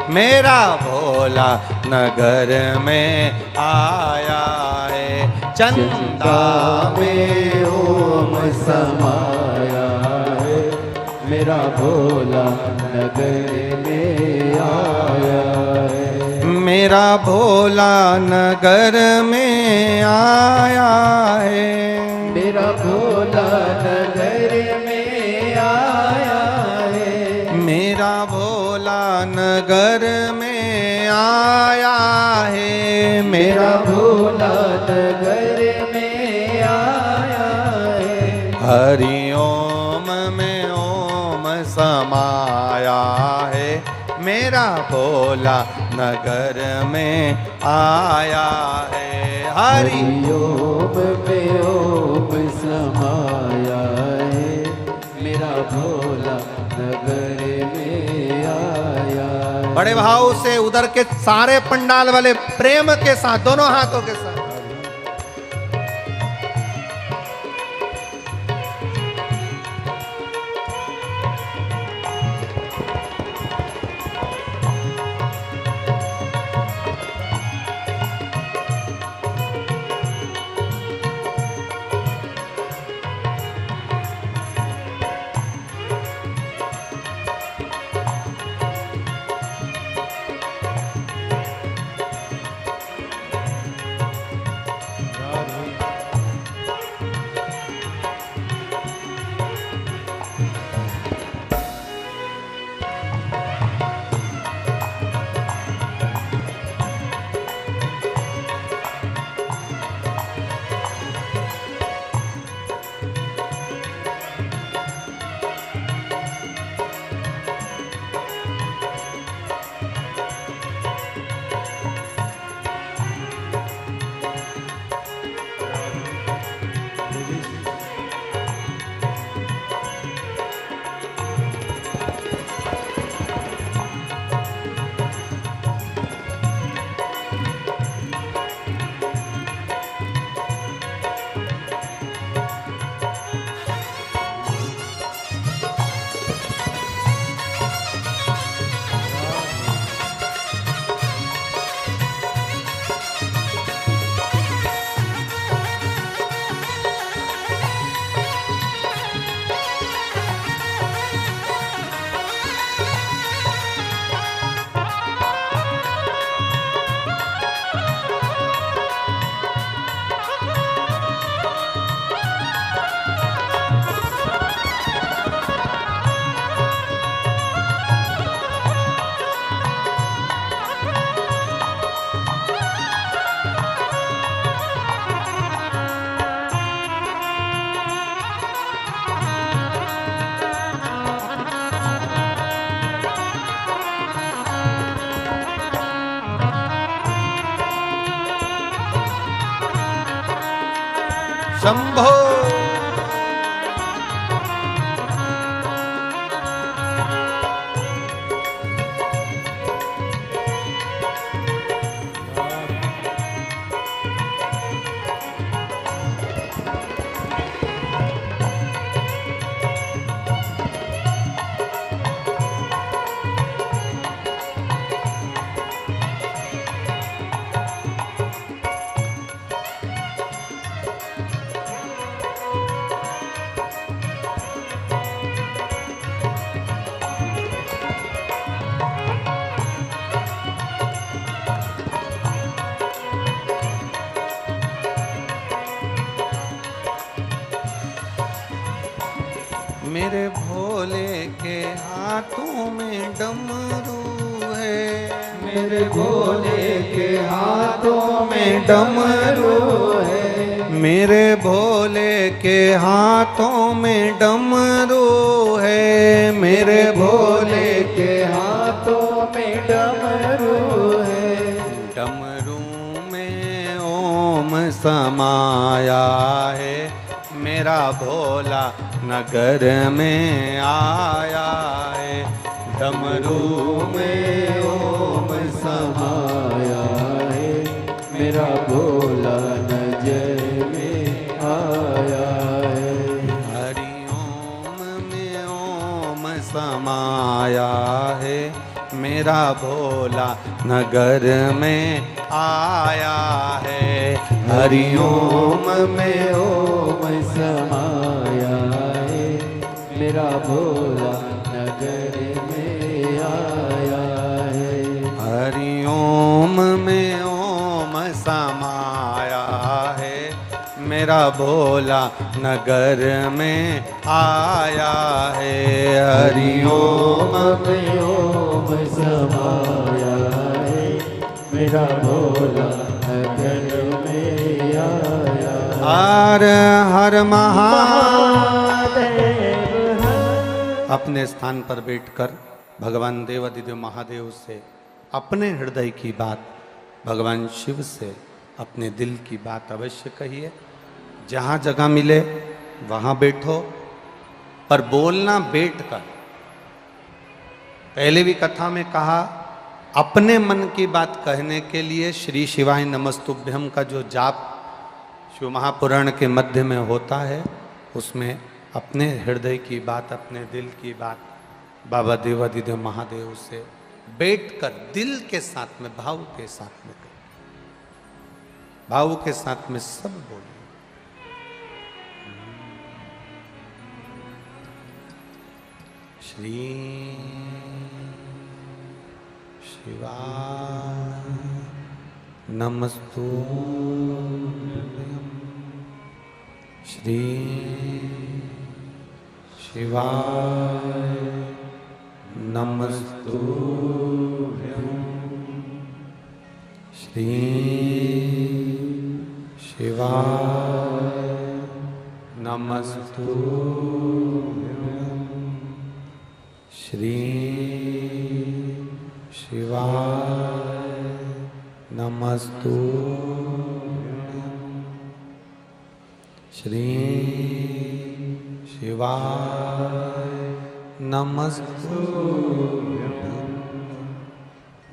मेरा भोला नगर में आया है। चंदा में ओम समाया है, मेरा भोला नगर में आया है। मेरा भोला नगर में आया है, मेरा भोला नगर में आया है। मेरा भोला नगर में आया है, मेरा भोला नगर में आया है। हरि ओम में ओम समाया है, मेरा भोला नगर में आया है। हरि ओम में ओम समाया है, मेरा भोला नगर में आया है। बड़े भाव से उधर के सारे पंडाल वाले प्रेम के साथ दोनों हाथों के साथ शंभो। मेरे भोले के हाथों में डमरू है, मेरे भोले के हाथों में डमरू है, मेरे भोले के हाथों में डमरू है, मेरे भोले के हाथों में डमरू है, डमरू में ओम समाया है, मेरा भोला नगर में आया है, डमरू में ओम समाया है, मेरा भोला नजर में आया है। हरि ओम में ओम समाया है, मेरा भोला नगर में आया है, हरि ओम में ओम समाया है, मेरा भोला नगर में आया है। हरि ओम में ओम समाया है, मेरा भोला नगर में आया है, हरि ओम में ओम समाया है, मेरा भोला नगर में आया। हर हर महादेव अपने स्थान पर बैठकर भगवान देवादिदेव महादेव से अपने हृदय की बात, भगवान शिव से अपने दिल की बात अवश्य कहिए। जहाँ जगह मिले वहाँ बैठो, पर बोलना बैठकर। पहले भी कथा में कहा, अपने मन की बात कहने के लिए श्री शिवाय नमस्तुभ्यम का जो जाप शिव महापुराण के मध्य में होता है, उसमें अपने हृदय की बात, अपने दिल की बात बाबा देवादिदेव महादेव से बैठकर दिल के साथ में, भाव के साथ में, भाव के साथ में सब बोले। श्री शिवाय नमस्तुभ्यं, श्री शिवाय नमस्तुभ्यं, श्री शिवाय नमस्तुभ्यं, श्री शिवाय नमस्तुभ्यं, श्री शिवाय नमस्तुभ्यं।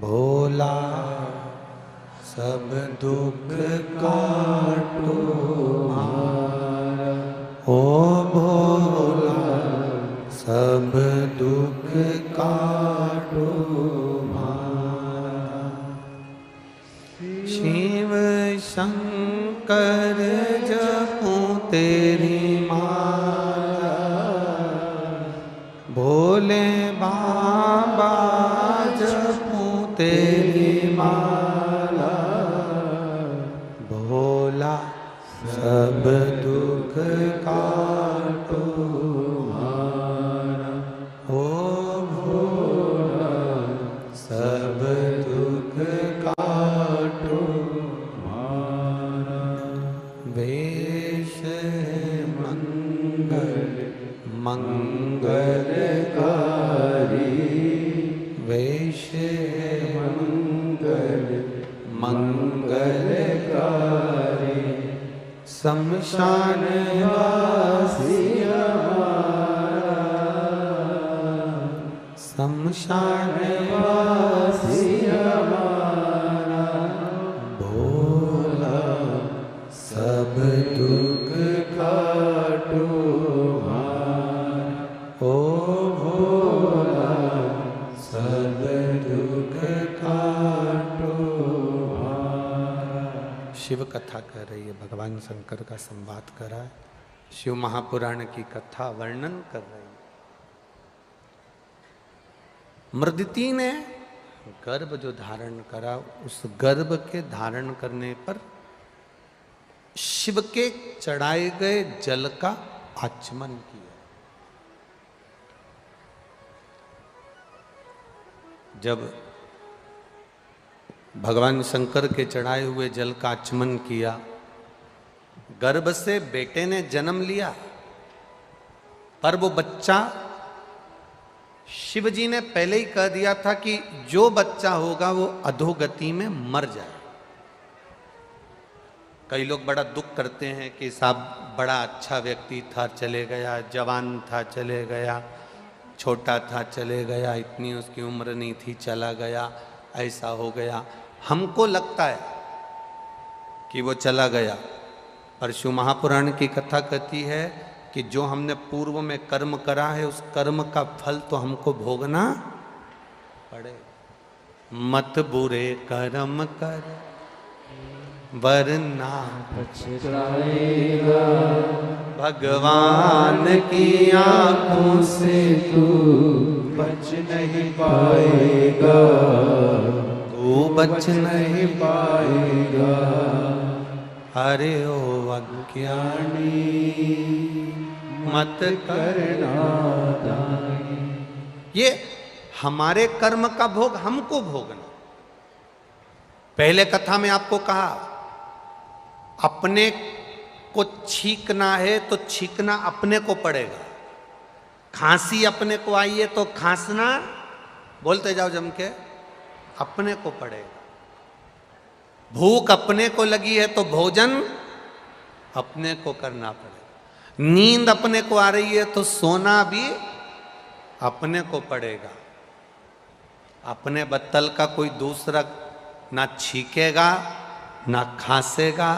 भोला सब दुख काटो हमारा, ओ भोला सब दुख काटो हमारा। शिव शंकर जपूं तेरी माला, भोले बाबा जपूं तेरी माला, भोला सब दुख काटो हमारा, ओ भोला सब दुख काटो हमारा। वेश मंगल मंगलकारी, वेश मंगल शमशान वासी हमारा, शमशान वासी हमारा, भोला सब दुख काटो हार। ओ भोला सब दुख काटो हार। शिव कथा कह रही है, भगवान शंकर का संवाद कर रहा है, शिव महापुराण की कथा वर्णन कर रही है। मृदिति ने गर्भ जो धारण करा, उस गर्भ के धारण करने पर शिव के चढ़ाए गए जल का आचमन किया। जब भगवान शंकर के चढ़ाए हुए जल का आचमन किया, गर्भ से बेटे ने जन्म लिया, पर वो बच्चा शिव जी ने पहले ही कह दिया था कि जो बच्चा होगा वो अधोगति में मर जाए। कई लोग बड़ा दुख करते हैं कि साहब बड़ा अच्छा व्यक्ति था चले गया, जवान था चले गया, छोटा था चले गया, इतनी उसकी उम्र नहीं थी चला गया, ऐसा हो गया। हमको लगता है कि वो चला गया, पर शिव महापुराण की कथा कहती है कि जो हमने पूर्व में कर्म करा है उस कर्म का फल तो हमको भोगना पड़ेगा। मत बुरे कर्म कर वरना पछताएगा, भगवान की आंखों से तू बच नहीं पाएगा, तू बच नहीं पाएगा। अरे ओ अज्ञानी मत करना दानी। ये हमारे कर्म का भोग हमको भोगना। पहले कथा में आपको कहा अपने को छींकना है तो छींकना अपने को पड़ेगा। खांसी अपने को आई है तो खांसना, बोलते जाओ जम के, अपने को पड़ेगा। भूख अपने को लगी है तो भोजन अपने को करना पड़ेगा। नींद अपने को आ रही है तो सोना भी अपने को पड़ेगा। अपने बत्तल का कोई दूसरा ना छीकेगा, ना खांसेगा,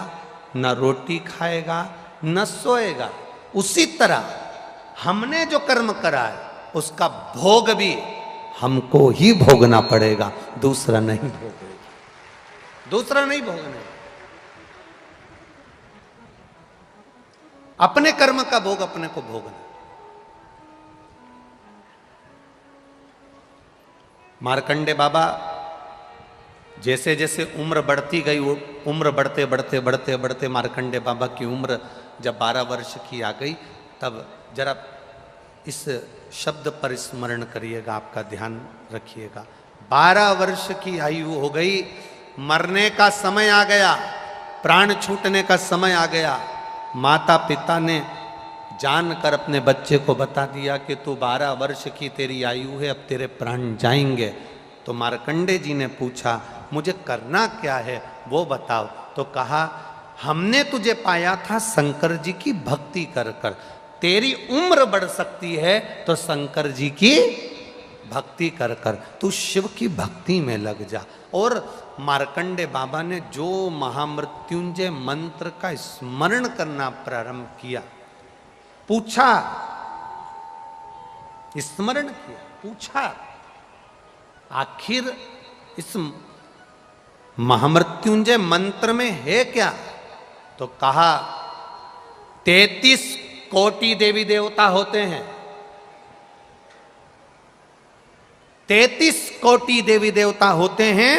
ना रोटी खाएगा, न सोएगा। उसी तरह हमने जो कर्म करा है उसका भोग भी हमको ही भोगना पड़ेगा, दूसरा नहीं भोगेगा, दूसरा नहीं भोगने। अपने कर्म का भोग अपने को भोगना। मार्कंडे बाबा जैसे जैसे उम्र बढ़ती गई, उम्र बढ़ते बढ़ते बढ़ते बढ़ते मार्कंडे बाबा की उम्र जब 12 वर्ष की आ गई, तब जरा इस शब्द पर स्मरण करिएगा, आपका ध्यान रखिएगा। 12 वर्ष की आयु हो गई, मरने का समय आ गया, प्राण छूटने का समय आ गया। माता पिता ने जानकर अपने बच्चे को बता दिया कि तू 12 वर्ष की तेरी आयु है, अब तेरे प्राण जाएंगे। तो मार्कंडे जी ने पूछा मुझे करना क्या है वो बताओ। तो कहा हमने तुझे पाया था शंकर जी की भक्ति कर कर, तेरी उम्र बढ़ सकती है तो शंकर जी की भक्ति कर कर, तू शिव की भक्ति में लग जा। और मार्कंडे बाबा ने जो महामृत्युंजय मंत्र का स्मरण करना प्रारंभ किया, पूछा, स्मरण किया, पूछा आखिर इस महामृत्युंजय मंत्र में है क्या। तो कहा 33 कोटि देवी देवता होते हैं, 33 कोटि देवी देवता होते हैं,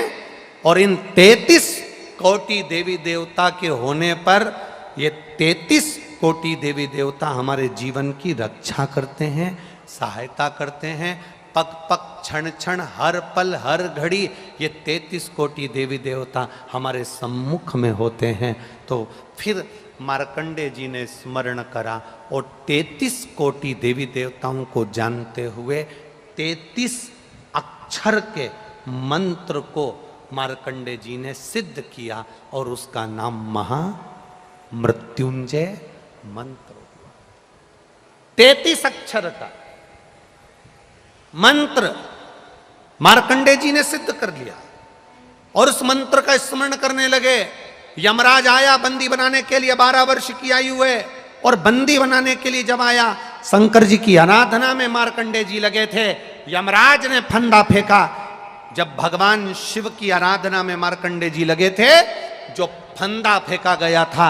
और इन 33 कोटि देवी देवता के होने पर ये 33 कोटि देवी देवता हमारे जीवन की रक्षा करते हैं, सहायता करते हैं। पग पग क्षण क्षण हर पल हर घड़ी ये 33 कोटि देवी देवता हमारे सम्मुख में होते हैं। तो फिर मार्कंडे जी ने स्मरण करा और 33 कोटि देवी देवताओं को जानते हुए 33 अक्षर के मंत्र को मार्कंडे जी ने सिद्ध किया और उसका नाम मृत्युंजय मंत्र हुआ। 33 अक्षर का मंत्र मार्कंडेय जी ने सिद्ध कर लिया और उस मंत्र का स्मरण करने लगे। यमराज आया बंदी बनाने के लिए, 12 वर्ष की आयु है, और बंदी बनाने के लिए जब आया, शंकर जी की आराधना में मार्कंडेय जी लगे थे। यमराज ने फंदा फेंका। जब भगवान शिव की आराधना में मार्कंडेय जी लगे थे, जो फंदा फेंका गया था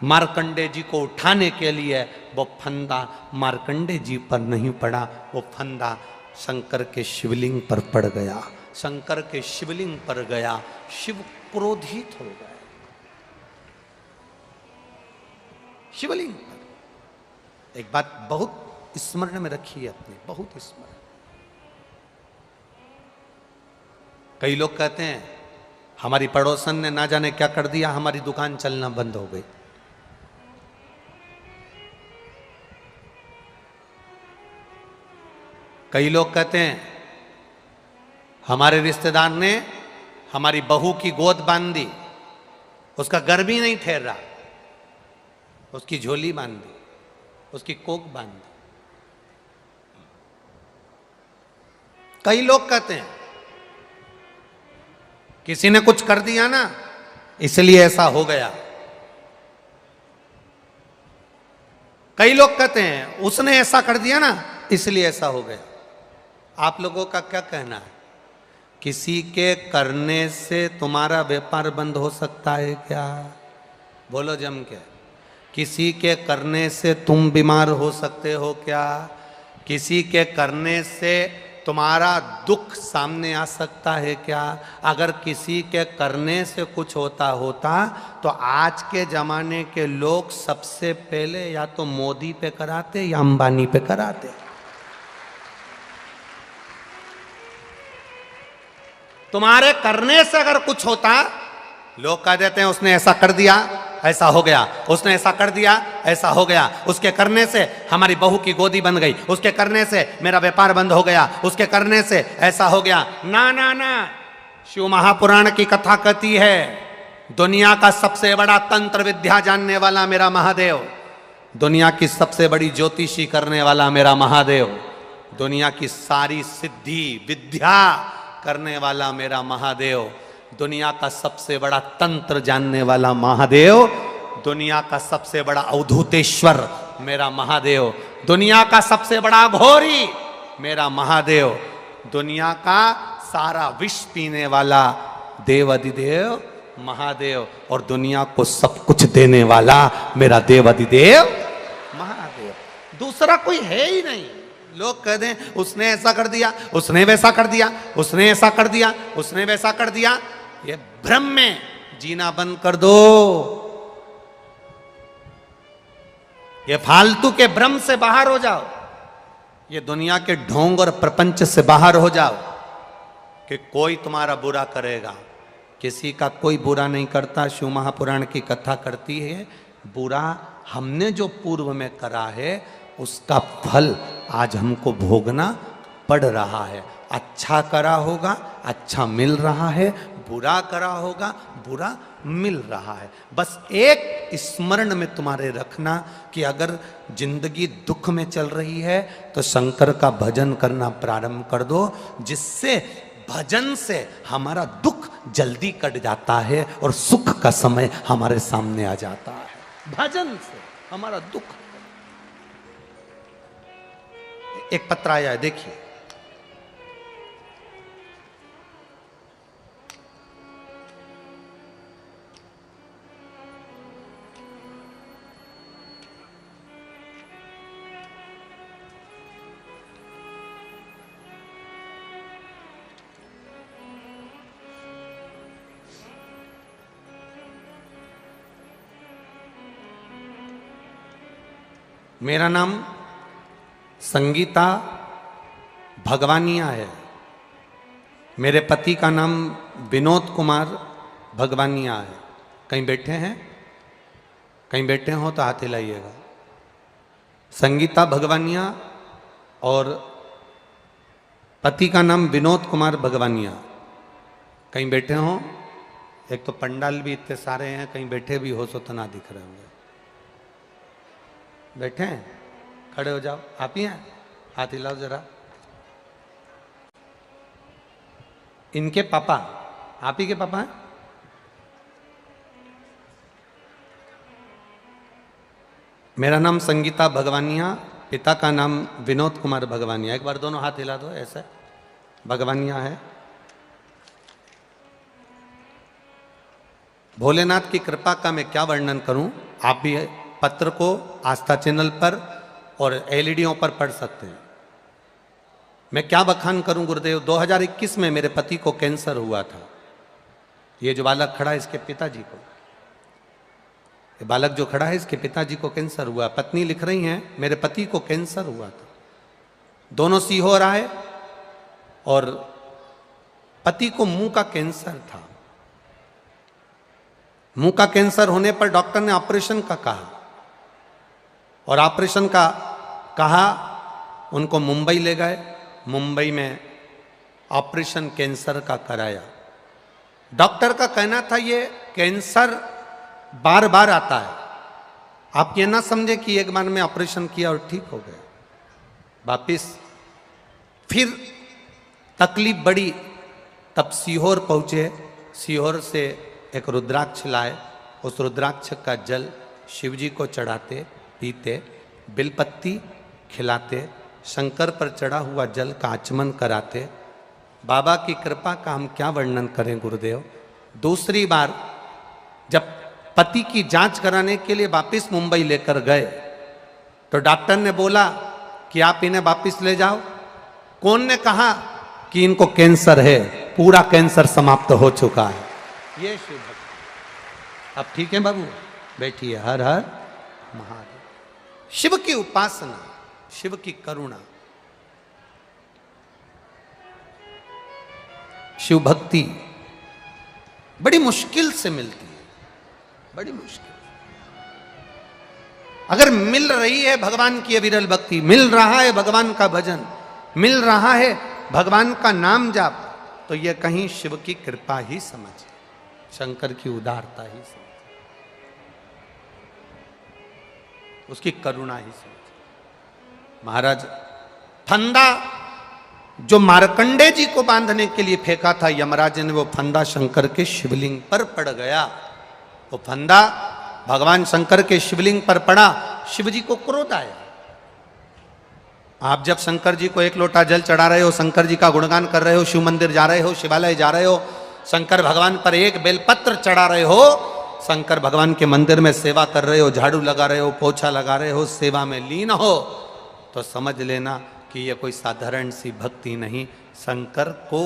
मार्कंडेय जी को उठाने के लिए, वो फंदा मार्कंडेय जी पर नहीं पड़ा, वो फंदा शंकर के शिवलिंग पर पड़ गया। शंकर के शिवलिंग पर गया, शिव क्रोधित हो गए। शिवलिंग पर। एक बात बहुत स्मरण में रखिए अपने, बहुत स्मरण। कई लोग कहते हैं हमारी पड़ोसन ने ना जाने क्या कर दिया, हमारी दुकान चलना बंद हो गई। कई लोग कहते हैं हमारे रिश्तेदार ने हमारी बहू की गोद बांध दी, उसका गर्भ ही नहीं ठहर रहा, उसकी झोली बांध दी, उसकी कोक बांध दी। कई लोग कहते हैं किसी ने कुछ कर दिया ना, इसलिए ऐसा हो गया। कई लोग कहते हैं उसने ऐसा कर दिया ना, इसलिए ऐसा हो गया। आप लोगों का क्या कहना है? किसी के करने से तुम्हारा व्यापार बंद हो सकता है क्या? बोलो जम के। किसी के करने से तुम बीमार हो सकते हो क्या? किसी के करने से तुम्हारा दुख सामने आ सकता है क्या? अगर किसी के करने से कुछ होता तो आज के जमाने के लोग सबसे पहले या तो मोदी पे कराते या अंबानी पे कराते। तुम्हारे करने से अगर कुछ होता, लोग कह देते हैं उसने ऐसा कर दिया, ऐसा हो गया, उसने ऐसा कर दिया, ऐसा हो गया, उसके करने से हमारी बहू की गोदी बन गई, उसके करने से मेरा व्यापार बंद हो गया, उसके करने से ऐसा हो गया। ना ना ना, शिव महापुराण की कथा कहती है दुनिया का सबसे बड़ा तंत्र विद्या जानने वाला मेरा महादेव, दुनिया की सबसे बड़ी ज्योतिषी करने वाला मेरा महादेव, दुनिया की सारी सिद्धि विद्या करने वाला मेरा महादेव, दुनिया का सबसे बड़ा तंत्र जानने वाला महादेव, दुनिया का सबसे बड़ा अवधूतेश्वर मेरा महादेव, दुनिया का सबसे बड़ा घोरी मेरा महादेव, दुनिया का सारा विष पीने वाला देव अधिदेव महादेव, और दुनिया को सब कुछ देने वाला मेरा देव अधिदेव महादेव। दूसरा कोई है ही नहीं। लोग कह दें उसने ऐसा कर दिया, उसने वैसा कर दिया, उसने ऐसा कर दिया, उसने वैसा कर दिया, ये भ्रम में जीना बंद कर दो। ये फालतू के भ्रम से बाहर हो जाओ, ये दुनिया के ढोंग और प्रपंच से बाहर हो जाओ कि कोई तुम्हारा बुरा करेगा। किसी का कोई बुरा नहीं करता। शिव महापुराण की कथा करती है बुरा हमने जो पूर्व में करा है उसका फल आज हमको भोगना पड़ रहा है। अच्छा करा होगा अच्छा मिल रहा है, बुरा करा होगा बुरा मिल रहा है। बस एक स्मरण में तुम्हारे रखना कि अगर जिंदगी दुख में चल रही है तो शंकर का भजन करना प्रारंभ कर दो, जिससे भजन से हमारा दुख जल्दी कट जाता है और सुख का समय हमारे सामने आ जाता है। भजन से हमारा दुख। एक पत्र आया है, देखिए। मेरा नाम संगीता भगवानिया है। मेरे पति का नाम विनोद कुमार भगवानिया है। कहीं बैठे हैं? कहीं बैठे हो तो हाथ हिलाइएगा। संगीता भगवानिया और पति का नाम विनोद कुमार भगवानिया। कहीं बैठे हो एक तो पंडाल भी इतने सारे हैं, कहीं बैठे भी हो तो ना दिख रहे होंगे। बैठे हैं? खड़े हो जाओ। आप ही हैं? हाथ हिलाओ जरा। इनके पापा आप ही के पापा हैं? मेरा नाम संगीता भगवानिया, पिता का नाम विनोद कुमार भगवानिया। एक बार दोनों हाथ हिला दो ऐसे। भगवानिया है। भोलेनाथ की कृपा का मैं क्या वर्णन करूं। आप भी पत्र को आस्था चैनल पर और एलईडीओं पर पढ़ सकते हैं। मैं क्या बखान करूं गुरुदेव। 2021 में मेरे पति को कैंसर हुआ था। ये जो बालक खड़ा है इसके पिताजी को, ये बालक जो खड़ा है इसके पिताजी को कैंसर हुआ। पत्नी लिख रही हैं मेरे पति को कैंसर हुआ था। दोनों सीहोर आए और पति को मुंह का कैंसर था। मुंह का कैंसर होने पर डॉक्टर ने ऑपरेशन का कहा और ऑपरेशन का कहा, उनको मुंबई ले गए। मुंबई में ऑपरेशन कैंसर का कराया। डॉक्टर का कहना था ये कैंसर बार बार आता है, आप ये ना समझे कि एक बार में ऑपरेशन किया और ठीक हो गया। वापिस फिर तकलीफ बढ़ी, तब सीहोर पहुंचे। सीहोर से एक रुद्राक्ष लाए। उस रुद्राक्ष का जल शिव जी को चढ़ाते, पीते, बिलपत्ती खिलाते, शंकर पर चढ़ा हुआ जल का आचमन कराते। बाबा की कृपा का हम क्या वर्णन करें गुरुदेव। दूसरी बार जब पति की जांच कराने के लिए वापिस मुंबई लेकर गए तो डॉक्टर ने बोला कि आप इन्हें वापिस ले जाओ। कौन ने कहा कि इनको कैंसर है, पूरा कैंसर समाप्त हो चुका है। ये शिव भक्त। अब ठीक है बाबू, बैठिए। हर हर महादेव। शिव की उपासना, शिव की करुणा, शिव भक्ति बड़ी मुश्किल से मिलती है, बड़ी मुश्किल। अगर मिल रही है भगवान की अविरल भक्ति, मिल रहा है भगवान का भजन, मिल रहा है भगवान का नाम जाप, तो यह कहीं शिव की कृपा ही समझ, शंकर की उदारता ही समझ, उसकी करुणा ही समझ। महाराज फंदा जो मार्कंडे जी को बांधने के लिए फेंका था यमराज ने, वो फंदा शंकर के शिवलिंग पर पड़ गया। वो फंदा भगवान शंकर के शिवलिंग पर पड़ा, शिव जी को क्रोध आया। आप जब शंकर जी को एक लोटा जल चढ़ा रहे हो, शंकर जी का गुणगान कर रहे हो, शिव मंदिर जा रहे हो, शिवालय जा रहे हो, शंकर भगवान पर एक बेलपत्र चढ़ा रहे हो, शंकर भगवान के मंदिर में सेवा कर रहे हो, झाड़ू लगा रहे हो, पोछा लगा रहे हो, सेवा में लीन हो, तो समझ लेना कि यह कोई साधारण सी भक्ति नहीं। शंकर को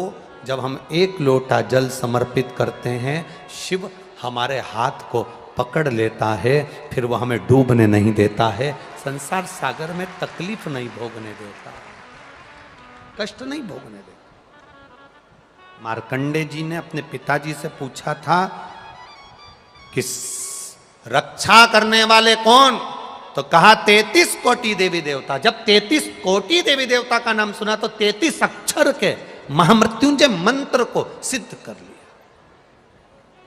जब हम एक लोटा जल समर्पित करते हैं, शिव हमारे हाथ को पकड़ लेता है, फिर वो हमें डूबने नहीं देता है, संसार सागर में तकलीफ नहीं भोगने देता, कष्ट नहीं भोगने देता। मार्कंडे जी ने अपने पिताजी से पूछा था कि रक्षा करने वाले कौन, तो कहा 33 कोटि देवी देवता। जब 33 कोटि देवी देवता का नाम सुना तो 33 अक्षर के महामृत्युंजय मंत्र को सिद्ध कर लिया।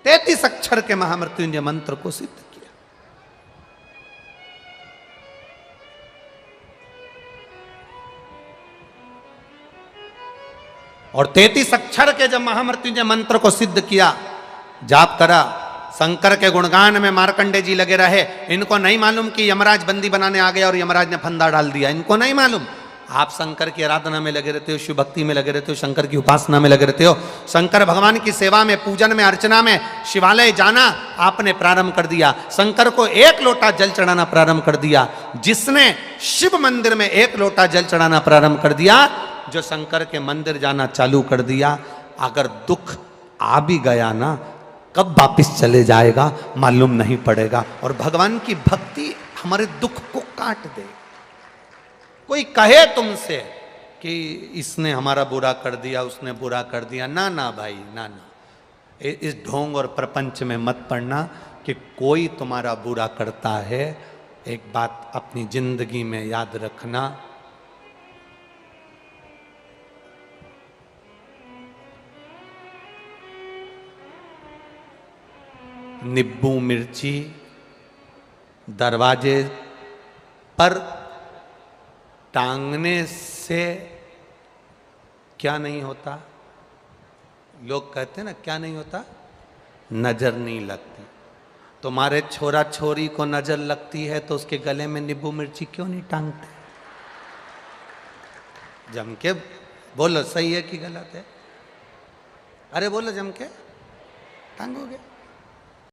33 अक्षर के महामृत्युंजय मंत्र को सिद्ध किया। और 33 अक्षर के जब महामृत्युंजय मंत्र को सिद्ध किया, जाप करा, शंकर के गुणगान में मार्कंडे जी लगे रहे। इनको नहीं मालूम कि यमराज बंदी बनाने आ गया और यमराज ने फंदा डाल दिया, इनको नहीं मालूम। आप शंकर की आराधना में लगे रहते हो, शिव भक्ति में लगे रहते हो, शंकर की उपासना में लगे रहते हो, शंकर भगवान की सेवा में, पूजन में, अर्चना में, शिवालय जाना आपने प्रारंभ कर दिया, शंकर को एक लोटा जल चढ़ाना प्रारंभ कर दिया। जिसने शिव मंदिर में एक लोटा जल चढ़ाना प्रारंभ कर दिया, जो शंकर के मंदिर जाना चालू कर दिया, अगर दुख आ भी गया ना, कब वापिस चले जाएगा मालूम नहीं पड़ेगा। और भगवान की भक्ति हमारे दुख को काट दे। कोई कहे तुमसे कि इसने हमारा बुरा कर दिया, उसने बुरा कर दिया, ना ना भाई, ना ना, इस ढोंग और प्रपंच में मत पड़ना कि कोई तुम्हारा बुरा करता है। एक बात अपनी जिंदगी में याद रखना, नींबू मिर्ची दरवाजे पर टांगने से क्या नहीं होता? लोग कहते हैं ना, क्या नहीं होता? नजर नहीं लगती। तुम्हारे छोरा छोरी को नजर लगती है तो उसके गले में नींबू मिर्ची क्यों नहीं टांगते? जम के बोलो, सही है कि गलत है? अरे बोलो, जम के टांगोगे?